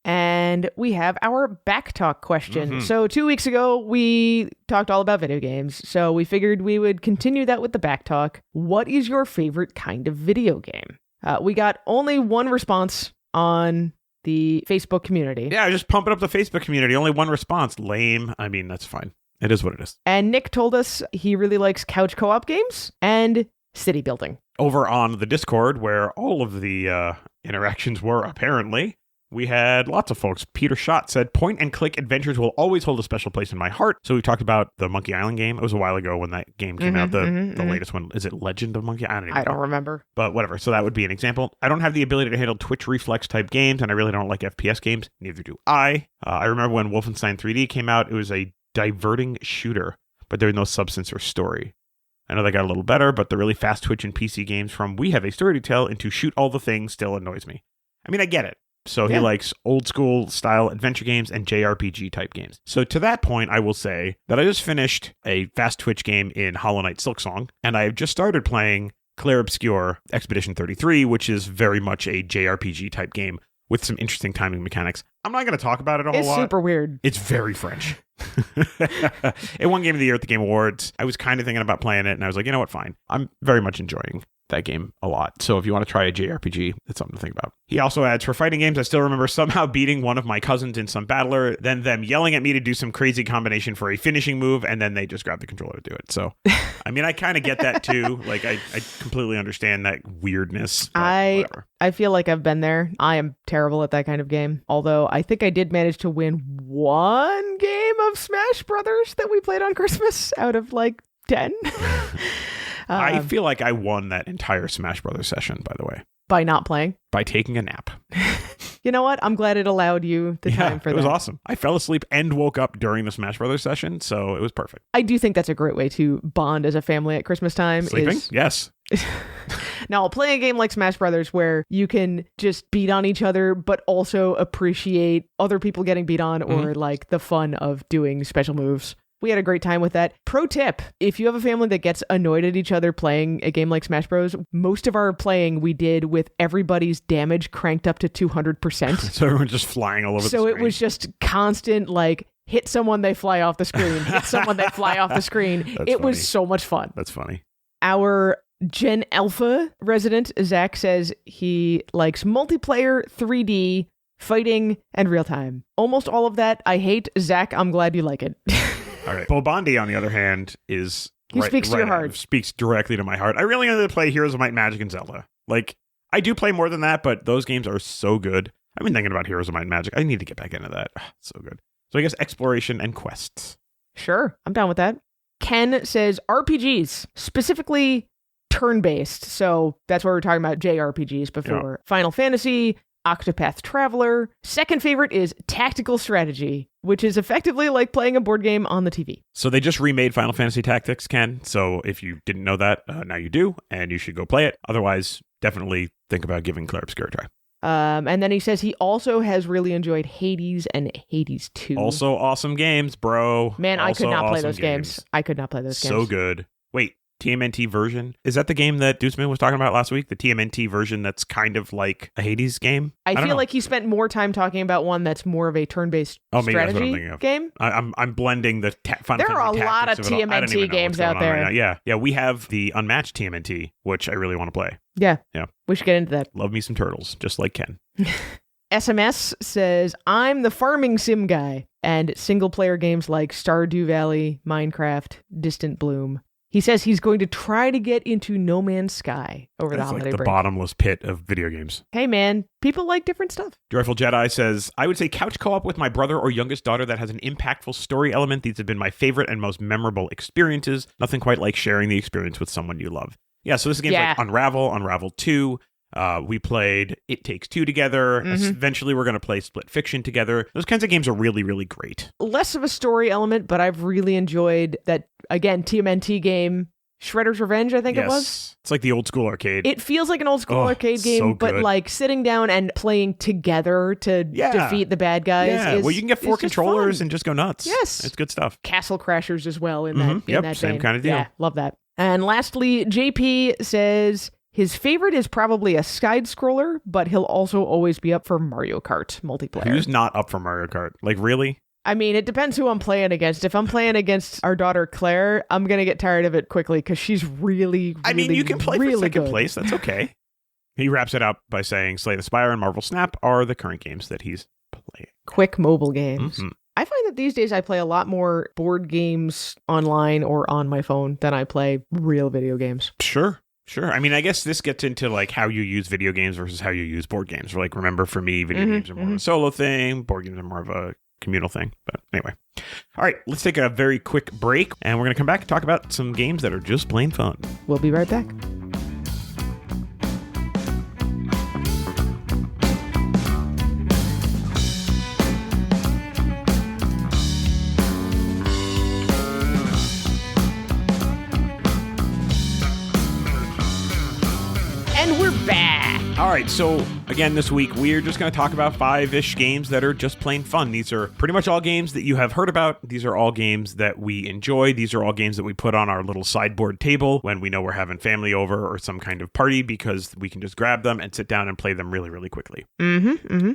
And we have our back talk question. Mm-hmm. So 2 weeks ago, we talked all about video games. So we figured we would continue that with the back talk. What is your favorite kind of video game? We got only one response on the Facebook community. Yeah, just pumping up the Facebook community. Only one response. Lame. I mean, that's fine. It is what it is. And Nick told us he really likes couch co-op games and city building. Over on the Discord, where all of the interactions were apparently, we had lots of folks. Peter Schott said, point-and-click adventures will always hold a special place in my heart. So we talked about the Monkey Island game. It was a while ago when that game came out. The latest one. Is it Legend of Monkey Island? I don't remember. But whatever. So that would be an example. I don't have the ability to handle Twitch reflex type games, and I really don't like FPS games. Neither do I. I remember when Wolfenstein 3D came out, it was a diverting shooter, but there was no substance or story. I know they got a little better, but the really fast Twitch and PC games from We Have a Story to Tell into Shoot All the Things still annoys me. I mean, I get it. So he likes old school style adventure games and JRPG type games. So to that point, I will say that I just finished a fast Twitch game in Hollow Knight Silksong, and I have just started playing Clair Obscur Expedition 33, which is very much a JRPG type game with some interesting timing mechanics. I'm not going to talk about it a whole lot. It's super weird. It's very French. It won Game of the Year at the Game Awards. I was kind of thinking about playing it, and I was like, you know what, fine. I'm very much enjoying that game a lot. So if you want to try a JRPG, it's something to think about. He also adds, for fighting games, I still remember somehow beating one of my cousins in some battler, then them yelling at me to do some crazy combination for a finishing move, and then they just grab the controller to do it. So, I mean, I kind of get that too. Like, I completely understand that weirdness. I feel like I've been there. I am terrible at that kind of game. Although I think I did manage to win one game of Smash Brothers that we played on Christmas out of like 10. I feel like I won that entire Smash Brothers session, by the way. By not playing? By taking a nap. You know what? I'm glad it allowed you the time for that. It was awesome. I fell asleep and woke up during the Smash Brothers session, so it was perfect. I do think that's a great way to bond as a family at Christmas time. Sleeping? Yes. Now, playing a game like Smash Brothers where you can just beat on each other, but also appreciate other people getting beat on or like the fun of doing special moves. We had a great time with that. Pro tip, if you have a family that gets annoyed at each other playing a game like Smash Bros., most of our playing we did with everybody's damage cranked up to 200%. So everyone's just flying all over the screen. So it was just constant, like, hit someone, they fly off the screen. Hit someone, they fly off the screen. It was so much fun. That's funny. Our Gen Alpha resident, Zach, says he likes multiplayer, 3D, fighting, and real time. Almost all of that I hate. Zach, I'm glad you like it. All right. Bo Bondi, on the other hand, is... He speaks to your heart. Speaks directly to my heart. I really only play Heroes of Might and Magic and Zelda. Like, I do play more than that, but those games are so good. I've been thinking about Heroes of Might and Magic. I need to get back into that. So good. So I guess exploration and quests. Sure. I'm down with that. Ken says RPGs, specifically turn-based. So that's what we were talking about, JRPGs before. Yeah. Final Fantasy, Octopath Traveler. Second favorite is Tactical Strategy, which is effectively like playing a board game on the TV. So they just remade Final Fantasy Tactics, Ken. So if you didn't know that, now you do, and you should go play it. Otherwise, definitely think about giving Clair Obscur a try. And then he says he also has really enjoyed Hades and Hades 2. Also awesome games, bro. Man, I could not play those games. I could not play those games. So good. Wait, TMNT version? Is that the game that Dusman was talking about last week? The TMNT version that's kind of like a Hades game? I feel like he spent more time talking about one that's more of a turn-based strategy game. I'm blending the Final Fantasy There are a lot of TMNT games out there. Right yeah, we have the Unmatched TMNT, which I really want to play. Yeah. We should get into that. Love me some turtles, just like Ken. SMS says, I'm the farming sim guy, and single-player games like Stardew Valley, Minecraft, Distant Bloom. He says he's going to try to get into No Man's Sky over the holiday break. The bottomless pit of video games. Hey, man, people like different stuff. Joyful Jedi says, I would say couch co-op with my brother or youngest daughter that has an impactful story element. These have been my favorite and most memorable experiences. Nothing quite like sharing the experience with someone you love. Yeah, so this is games like Unravel, Unravel 2. We played It Takes Two together. Eventually, we're going to play Split Fiction together. Those kinds of games are really, really great. Less of a story element, but I've really enjoyed that, again, TMNT game, Shredder's Revenge, I think it was. It's like the old school arcade. It feels like an old school arcade game, but like sitting down and playing together to defeat the bad guys. Yeah, well, you can get 4 controllers and just go nuts. Yes. It's good stuff. Castle Crashers as well in that vein. Same kind of deal. Yeah, love that. And lastly, JP says his favorite is probably a side-scroller, but he'll also always be up for Mario Kart multiplayer. Who's not up for Mario Kart? Like, really? I mean, it depends who I'm playing against. If I'm playing against our daughter Claire, I'm going to get tired of it quickly because she's really, I mean, you can play really for second good. place. That's okay. He wraps it up by saying Slay the Spire and Marvel Snap are the current games that he's playing. Quick mobile games. Mm-hmm. I find that these days I play a lot more board games online or on my phone than I play real video games. Sure. I mean, I guess this gets into like how you use video games versus how you use board games. Like, remember, for me, video games are more of a solo thing. Board games are more of a communal thing. But anyway. All right, let's take a very quick break, and we're going to come back and talk about some games that are just plain fun. We'll be right back. And we're back. All right, so again, this week, we're just going to talk about 5-ish games that are just plain fun. These are pretty much all games that you have heard about. These are all games that we enjoy. These are all games that we put on our little sideboard table when we know we're having family over or some kind of party, because we can just grab them and sit down and play them really, really quickly.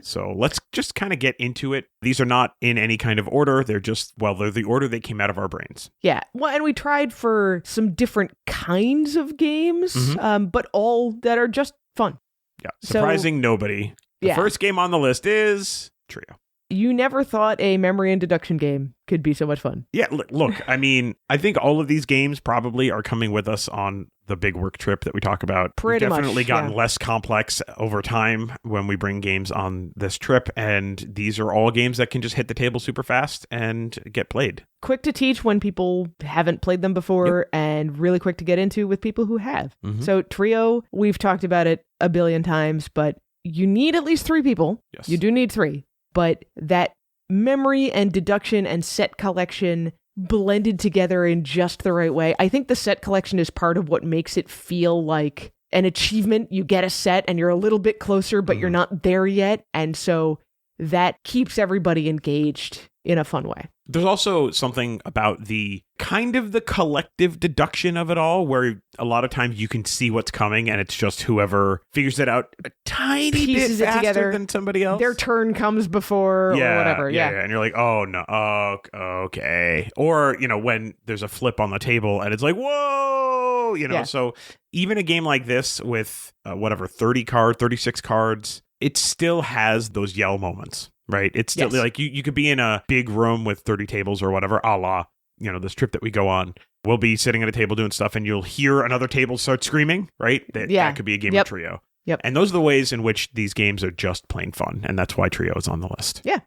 So let's just kind of get into it. These are not in any kind of order. They're just, well, they're the order they came out of our brains. Yeah. Well, and we tried for some different kinds of games, but all that are just fun. Yeah. Surprising nobody. The first game on the list is Trio. You never thought a memory and deduction game could be so much fun. Yeah, look, I mean, I think all of these games probably are coming with us on the big work trip that we talk about. Pretty We've definitely much, gotten less complex over time when we bring games on this trip, and these are all games that can just hit the table super fast and get played. Quick to teach when people haven't played them before, and really quick to get into with people who have. So Trio, we've talked about it a billion times, but you need at least 3 people. Yes. You do need 3. But that memory and deduction and set collection blended together in just the right way. I think the set collection is part of what makes it feel like an achievement. You get a set and you're a little bit closer, but you're not there yet. And so that keeps everybody engaged in a fun way. There's also something about the kind of the collective deduction of it all, where a lot of times you can see what's coming and it's just whoever figures it out a tiny Pieces bit it together faster than somebody else. Their turn comes before or whatever. Yeah. And you're like, oh, no, okay. Or, when there's a flip on the table and it's like, whoa, So even a game like this with 36 cards, it still has those yell moments. Right. It's still like you could be in a big room with 30 tables or whatever, a la, this trip that we go on. We'll be sitting at a table doing stuff and you'll hear another table start screaming. Right. That could be a game of Trio. Yep. And those are the ways in which these games are just plain fun. And that's why Trio is on the list. Yeah.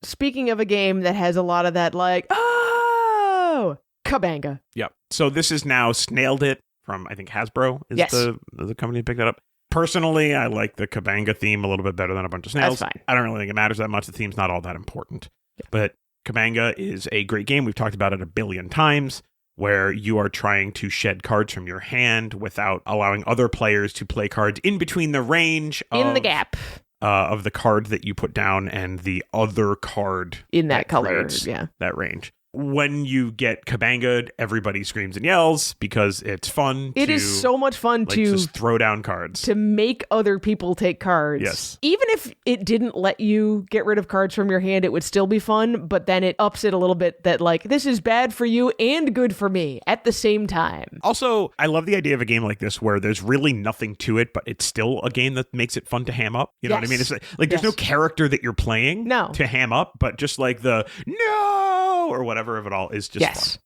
Speaking of a game that has a lot of that, like, oh, Kabanga. Yep. So this is now Snailed It from, I think, Hasbro is the company that picked that up. Personally, I like the Kabanga theme a little bit better than a bunch of snails. That's fine. I don't really think it matters that much. The theme's not all that important. Yeah. But Kabanga is a great game. We've talked about it a billion times, where you are trying to shed cards from your hand without allowing other players to play cards in between the range in the gap of the card that you put down and the other card in that color. That range. When you get Kabanga'd, everybody screams and yells because it's fun. It is so much fun to just throw down cards. To make other people take cards. Yes. Even if it didn't let you get rid of cards from your hand, it would still be fun, but then it ups it a little bit that, like, this is bad for you and good for me at the same time. Also, I love the idea of a game like this where there's really nothing to it, but it's still a game that makes it fun to ham up. You know what I mean? It's like there's no character that you're playing to ham up, but just like the no or whatever of it all is just fun.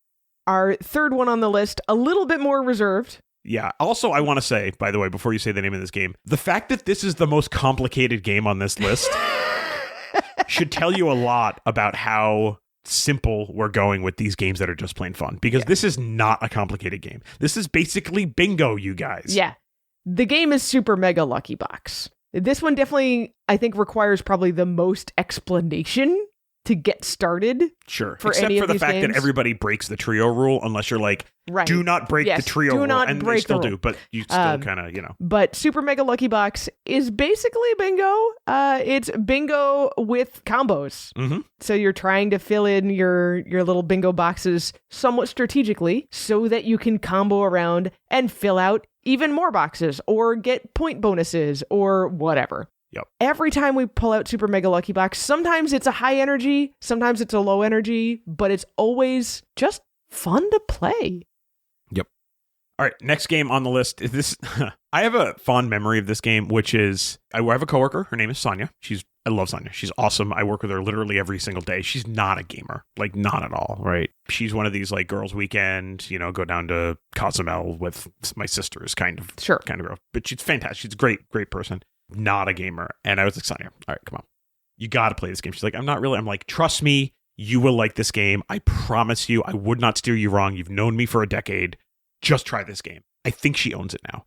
Our third one on the list, a little bit more reserved. Yeah. Also, I want to say, by the way, before you say the name of this game, the fact that this is the most complicated game on this list should tell you a lot about how simple we're going with these games that are just plain fun. Because this is not a complicated game. This is basically bingo, you guys. Yeah. The game is Super Mega Lucky Box. This one definitely, I think, requires probably the most explanation to get started. Sure. For Except any for of the these fact games. that everybody breaks the trio rule, unless you're like, do not break the trio rule. And they still do, but you still kind of, But Super Mega Lucky Box is basically bingo. It's bingo with combos. Mm-hmm. So you're trying to fill in your little bingo boxes somewhat strategically so that you can combo around and fill out even more boxes or get point bonuses or whatever. Yep. Every time we pull out Super Mega Lucky Box, sometimes it's a high energy, sometimes it's a low energy, but it's always just fun to play. Yep. All right, next game on the list is this. I have a fond memory of this game, which is I have a coworker. Her name is Sonia. I love Sonia. She's awesome. I work with her literally every single day. She's not a gamer, like not at all, right? She's one of these like girls' weekend, go down to Cozumel with my sisters kind of girl. But she's fantastic. She's a great person. Not a gamer. And I was like, Sonia, all right, come on. You got to play this game. She's like, I'm not really. I'm like, trust me, you will like this game. I promise you, I would not steer you wrong. You've known me for a decade. Just try this game. I think she owns it now.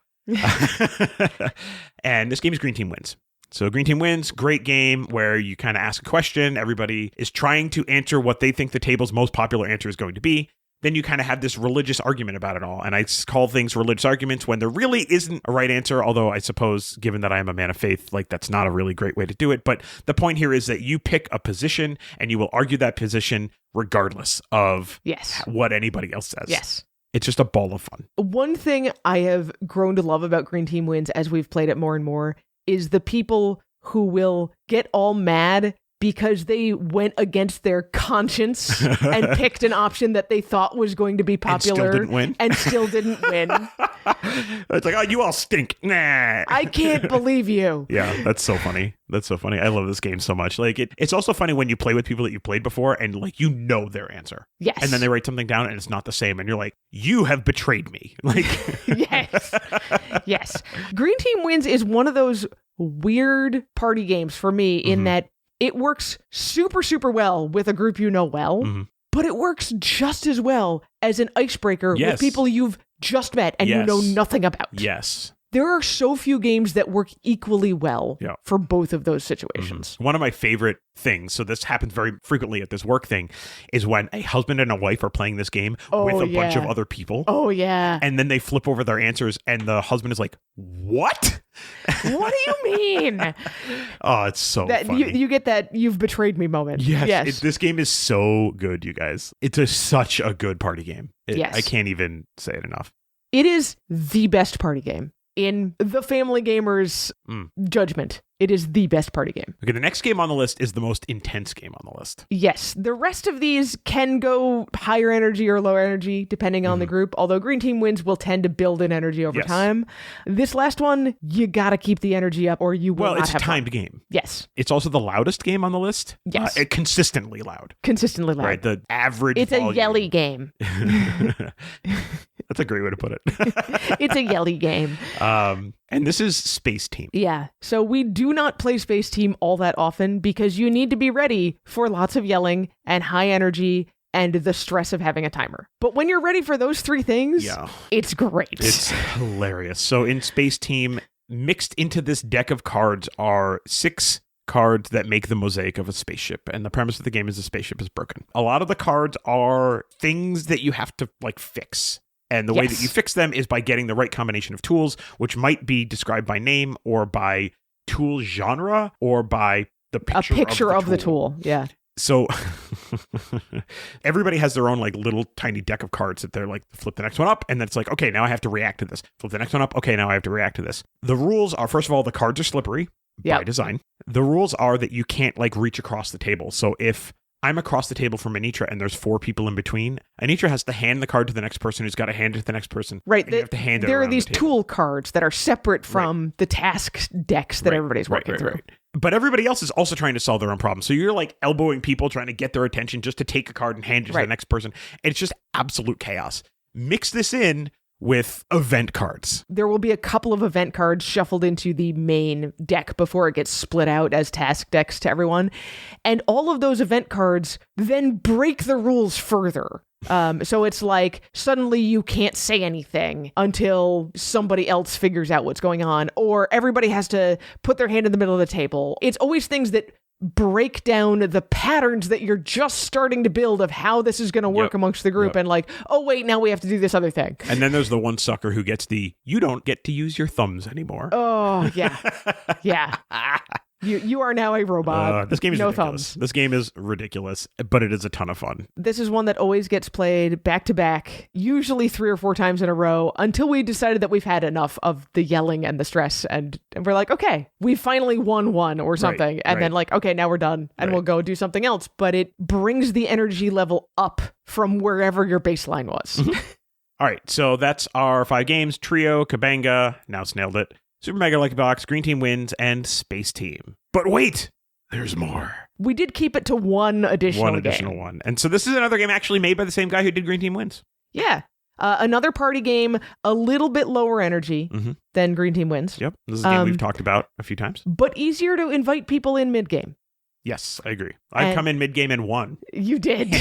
And this game is Green Team Wins. So Green Team Wins, great game where you kind of ask a question. Everybody is trying to answer what they think the table's most popular answer is going to be. Then you kind of have this religious argument about it all. And I call things religious arguments when there really isn't a right answer. Although I suppose, given that I am a man of faith, like that's not a really great way to do it. But the point here is that you pick a position and you will argue that position regardless of what anybody else says. Yes. It's just a ball of fun. One thing I have grown to love about Green Team Wins as we've played it more and more is the people who will get all mad because they went against their conscience and picked an option that they thought was going to be popular and still didn't win. It's like, oh, you all stink. Nah. I can't believe you. Yeah, that's so funny. I love this game so much. Like it's also funny when you play with people that you've played before and like their answer. Yes. And then they write something down and it's not the same and you're like, you have betrayed me. Like Yes. Green Team Wins is one of those weird party games for me in that it works super, super well with a group well, but it works just as well as an icebreaker with people you've just met and you know nothing about. Yes. There are so few games that work equally well for both of those situations. One of my favorite things, so this happens very frequently at this work thing, is when a husband and a wife are playing this game with a bunch of other people. Oh, yeah. And then they flip over their answers and the husband is like, what? What do you mean? Oh, it's so funny. You get that you've betrayed me moment. Yes. This game is so good, you guys. It's such a good party game. I can't even say it enough. It is the best party game. In the Family Gamer's judgment, it is the best party game. Okay, the next game on the list is the most intense game on the list. Yes, the rest of these can go higher energy or lower energy, depending on the group, although Green Team Wins will tend to build in energy over time. This last one, you gotta keep the energy up or you will not have it's a timed game. Yes. It's also the loudest game on the list. Yes. Consistently loud. Consistently loud. Right, the average It's volume. a yelly game. That's a great way to put it. It's a yelly game. And this is Space Team. Yeah. So we do not play Space Team all that often because you need to be ready for lots of yelling and high energy and the stress of having a timer. But when you're ready for those three things, it's great. It's hilarious. So in Space Team, mixed into this deck of cards are 6 cards that make the mosaic of a spaceship. And the premise of the game is the spaceship is broken. A lot of the cards are things that you have to fix. And the way that you fix them is by getting the right combination of tools, which might be described by name or by tool genre or by the picture of the tool. Yeah. So everybody has their own little tiny deck of cards that they're flip the next one up. And then it's like, okay, now I have to react to this. Flip the next one up. Okay, now I have to react to this. The rules are, first of all, the cards are slippery by design. The rules are that you can't reach across the table. So if I'm across the table from Anitra and there's 4 people in between, Anitra has to hand the card to the next person who's got to hand it to the next person. Right. You have to hand it there are around these the table. tool cards that are separate from the task decks that everybody's working through. Right. But everybody else is also trying to solve their own problems. So you're elbowing people, trying to get their attention just to take a card and hand it to the next person. It's just absolute chaos. Mix this in with event cards. There will be a couple of event cards shuffled into the main deck before it gets split out as task decks to everyone. And all of those event cards then break the rules further. So it's suddenly you can't say anything until somebody else figures out what's going on, or everybody has to put their hand in the middle of the table. It's always things that break down the patterns that you're just starting to build of how this is going to work amongst the group and oh wait, now we have to do this other thing. And then there's the one sucker who gets you don't get to use your thumbs anymore. Oh yeah. Yeah. You are now a robot. This game is no ridiculous. Thumbs. This game is ridiculous, but it is a ton of fun. This is one that always gets played back to back, usually 3 or 4 times in a row, until we decided that we've had enough of the yelling and the stress, and we're like, okay, we finally won one or something, and then okay, now we're done, and we'll go do something else. But it brings the energy level up from wherever your baseline was. All right, so that's our 5 games. Trio, Kabanga, now snailed it, Super Mega Lucky Box, Green Team Wins, and Space Team. But wait, there's more. We did keep it to one additional game. One. And so this is another game actually made by the same guy who did Green Team Wins. Yeah. Another party game, a little bit lower energy than Green Team Wins. Yep, this is a game we've talked about a few times. But easier to invite people in mid-game. Yes, I agree. I've come in mid-game and won. You did.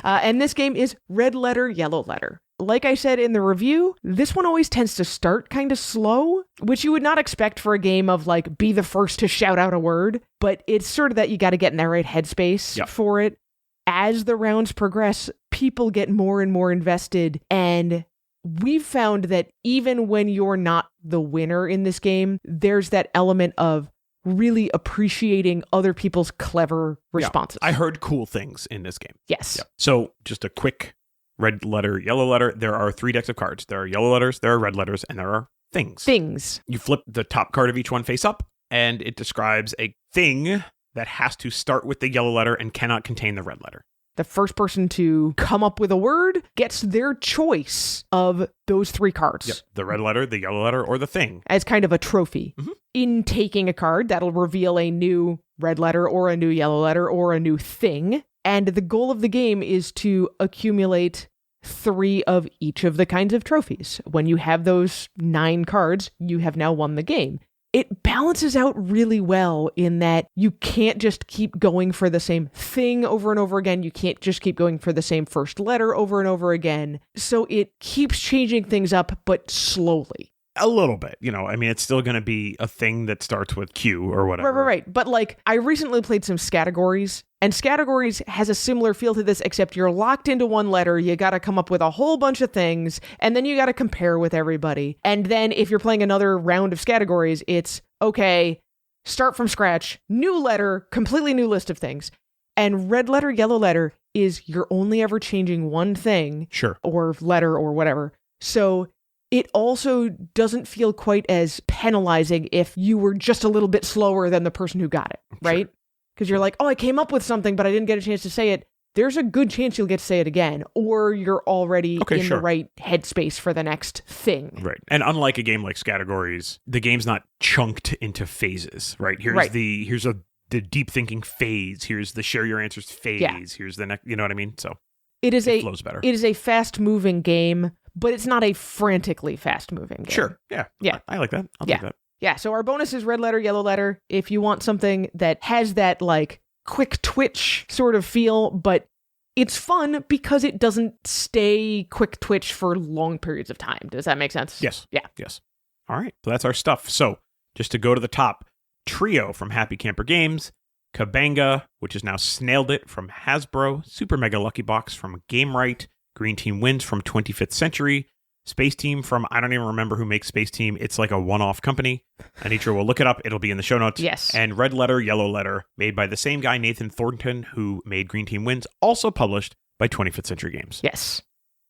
And this game is Red Letter, Yellow Letter. Like I said in the review, this one always tends to start kind of slow, which you would not expect for a game of like be the first to shout out a word, but it's sort of that you got to get in that right headspace for it. As the rounds progress, people get more and more invested, and we've found that even when you're not the winner in this game, there's that element of really appreciating other people's clever responses. I heard cool things in this game. Yes. Yep. So just a quick red letter, yellow letter. There are 3 decks of cards. There are yellow letters, there are red letters, and there are things. Things. You flip the top card of each one face up, and it describes a thing that has to start with the yellow letter and cannot contain the red letter. The first person to come up with a word gets their choice of those 3 cards. Yep. The red letter, the yellow letter, or the thing. As kind of a trophy. In taking a card, that'll reveal a new red letter or a new yellow letter or a new thing. And the goal of the game is to accumulate 3 of each of the kinds of trophies. When you have those 9 cards, you have now won the game. It balances out really well in that you can't just keep going for the same thing over and over again. You can't just keep going for the same first letter over and over again. So it keeps changing things up, but slowly. A little bit, I mean, it's still going to be a thing that starts with Q or whatever. Right. But like, I recently played some Scattergories, and Scattergories has a similar feel to this, except you're locked into one letter. You got to come up with a whole bunch of things, and then you got to compare with everybody. And then if you're playing another round of Scattergories, it's, okay, start from scratch, new letter, completely new list of things. And red letter, yellow letter is you're only ever changing one thing. Sure. Or letter or whatever. So it also doesn't feel quite as penalizing if you were just a little bit slower than the person who got it, right? Because you're like, oh, I came up with something, but I didn't get a chance to say it. There's a good chance you'll get to say it again, or you're already the right headspace for the next thing. Right. And unlike a game like Scattergories, the game's not chunked into phases, right? Here's the deep thinking phase. Here's the share your answers phase. Yeah. Here's the next, you know what I mean? So it flows better. It is a fast moving game, but it's not a frantically fast-moving game. Sure, yeah. I like that. I'll take that. Yeah, so our bonus is red letter, yellow letter. If you want something that has that, like, quick twitch sort of feel, but it's fun because it doesn't stay quick twitch for long periods of time. Does that make sense? Yes. Yeah. Yes. All right, so that's our stuff. So, just to go to the top, Trio from Happy Camper Games, Kabanga, which is now Snailed It from Hasbro, Super Mega Lucky Box from Gamewright, Green Team Wins from 25th Century, Space Team from, I don't even remember who makes Space Team. It's like a one-off company. Anitra will look it up. It'll be in the show notes. Yes. And Red Letter, Yellow Letter, made by the same guy, Nathan Thornton, who made Green Team Wins, also published by 25th Century Games. Yes.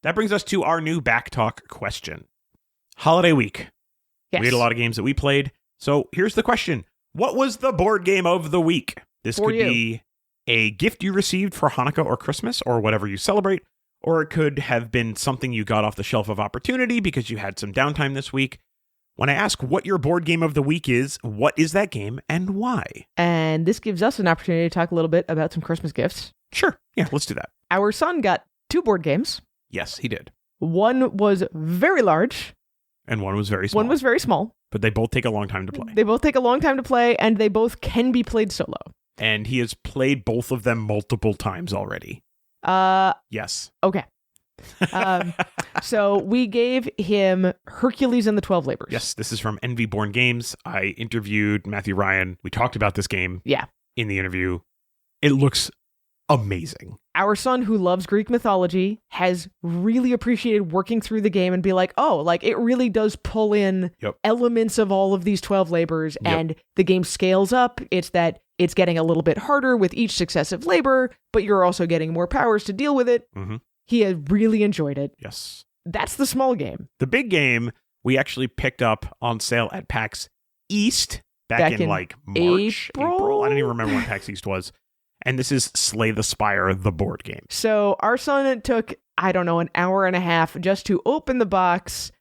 That brings us to our new Backtalk question. Holiday week. Yes. We had a lot of games that we played. So here's the question. What was the board game of the week? This could be a gift you received for Hanukkah or Christmas or whatever you celebrate. Or it could have been something you got off the shelf of opportunity because you had some downtime this week. When I ask what your board game of the week is, what is that game and why? And this gives us an opportunity to talk a little bit about some Christmas gifts. Sure. Yeah, let's do that. Our son got 2 board games. Yes, he did. One was very large. And one was very small. One was very small. But they both take a long time to play. They both take a long time to play, and they both can be played solo. And he has played both of them multiple times already. Yes. Okay. So we gave him Hercules and the 12 Labors. Yes, this is from Envy Born Games. I interviewed Matthew Ryan. We talked about this game in the interview. It looks amazing. Our son, who loves Greek mythology, has really appreciated working through the game and be like, oh, like it really does pull in elements of all of these 12 labors, and the game scales up. It's that it's getting a little bit harder with each successive labor, but you're also getting more powers to deal with it. Mm-hmm. He has really enjoyed it. Yes. That's the small game. The big game we actually picked up on sale at PAX East back in like March, April. I don't even remember when PAX East was. And this is Slay the Spire, the board game. So our son took, I don't know, an hour and a half just to open the box,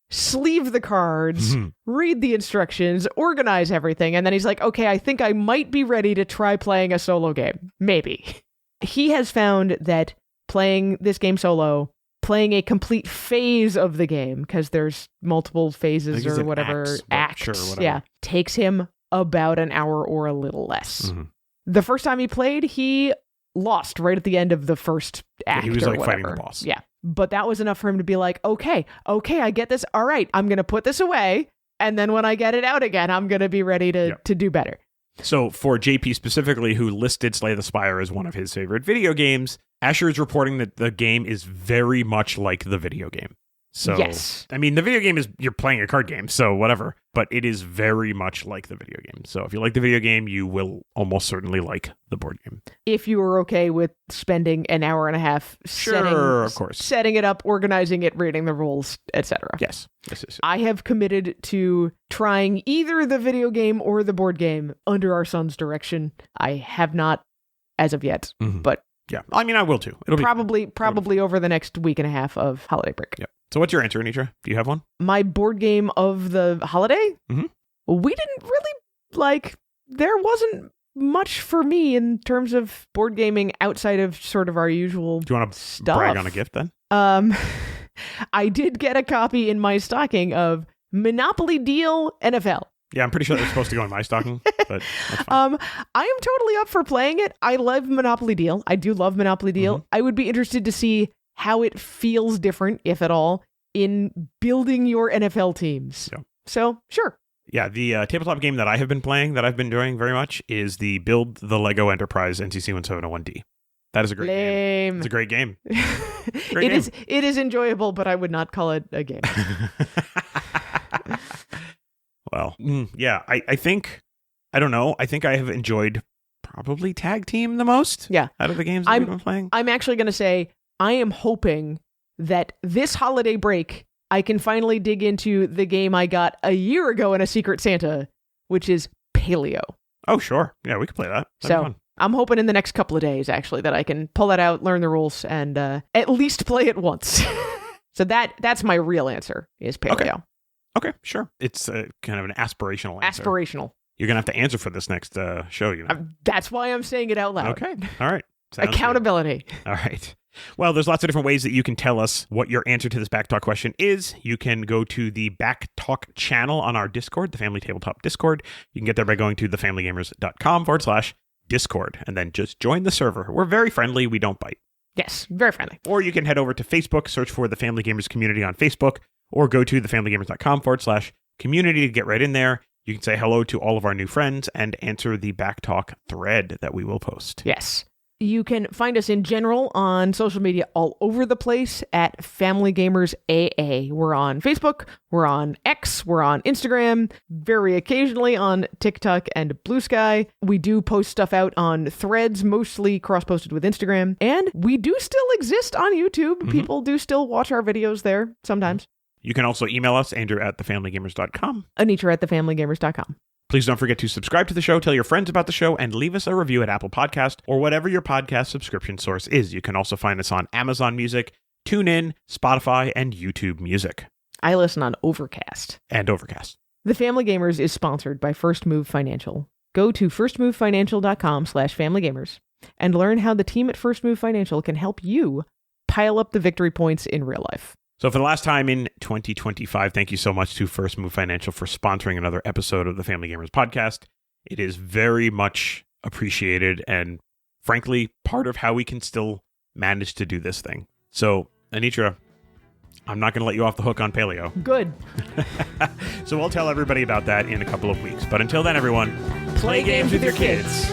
sleeve the cards, read the instructions, organize everything, and then he's like, okay, I think I might be ready to try playing a solo game. Maybe. He has found that playing this game solo, playing a complete phase of the game, because there's multiple phases or whatever, acts, sure, whatever. yeah, takes him about an hour or a little less. The first time he played, he lost right at the end of the first act. He was or like whatever. fighting the boss. Yeah. But that was enough for him to be like, okay, I get this. All right, I'm going to put this away. And then when I get it out again, I'm going to be ready to do better. So for JP specifically, who listed Slay the Spire as one of his favorite video games, Asher is reporting that the game is very much like the video game. So, yes. I mean, the video game is, you're playing a card game, so whatever, but it is very much like the video game. So if you like the video game, you will almost certainly like the board game. If you were okay with spending an hour and a half of course. setting it up, organizing it, reading the rules, etc. Yes. I have committed to trying either the video game or the board game under our son's direction. I have not as of yet, but yeah, I mean, I will too. It'll probably over the next week and a half of holiday break. Yep. So what's your answer, Anitra? Do you have one? My board game of the holiday? We didn't really, there wasn't much for me in terms of board gaming outside of sort of our usual Do you want to stuff. brag on a gift then? I did get a copy in my stocking of Monopoly Deal NFL. Yeah, I'm pretty sure they're supposed to go in my stocking, but that's fine. I am totally up for playing it. I love Monopoly Deal. I do love Monopoly Deal. I would be interested to see how it feels different, if at all, in building your NFL teams. Yeah. So, sure. Yeah, the tabletop game that I have been playing, that I've been enjoying very much, is the Build the Lego Enterprise NCC 1701D. That is a great game. It's a great game. It is enjoyable, but I would not call it a game. Well, yeah, I think, I don't know, I think I have enjoyed probably Tag Team the most out of the games that we've been playing. I'm actually going to say, I am hoping that this holiday break, I can finally dig into the game I got a year ago in a Secret Santa, which is Paleo. Oh, sure. Yeah, we could play that. That'd be fun. I'm hoping in the next couple of days, actually, that I can pull that out, learn the rules, and at least play it once. So that's my real answer, is Paleo. Okay, sure. It's kind of an aspirational answer. Aspirational. You're going to have to answer for this next show, you know. That's why I'm saying it out loud. Okay. All right. Sounds accountability. Good. All right. Well, there's lots of different ways that you can tell us what your answer to this Backtalk question is. You can go to the Backtalk channel on our Discord, the Family Tabletop Discord. You can get there by going to thefamilygamers.com/Discord, and then just join the server. We're very friendly. We don't bite. Yes, very friendly. Or you can head over to Facebook, search for the Family Gamers community on Facebook, or go to thefamilygamers.com/community to get right in there. You can say hello to all of our new friends and answer the Backtalk thread that we will post. Yes. You can find us in general on social media all over the place at Family Gamers AA. We're on Facebook, we're on X, we're on Instagram, very occasionally on TikTok and Blue Sky. We do post stuff out on Threads, mostly cross-posted with Instagram. And we do still exist on YouTube. People do still watch our videos there sometimes. You can also email us, Andrew at thefamilygamers.com. Anitra at thefamilygamers.com. Please don't forget to subscribe to the show, tell your friends about the show, and leave us a review at Apple Podcast or whatever your podcast subscription source is. You can also find us on Amazon Music, TuneIn, Spotify, and YouTube Music. I listen on Overcast. And Overcast. The Family Gamers is sponsored by First Move Financial. Go to firstmovefinancial.com/familygamers and learn how the team at First Move Financial can help you pile up the victory points in real life. So for the last time in 2025, thank you so much to First Move Financial for sponsoring another episode of the Family Gamers podcast. It is very much appreciated and, frankly, part of how we can still manage to do this thing. So, Anitra, I'm not going to let you off the hook on Paleo. Good. So we'll tell everybody about that in a couple of weeks. But until then, everyone, play games with your kids.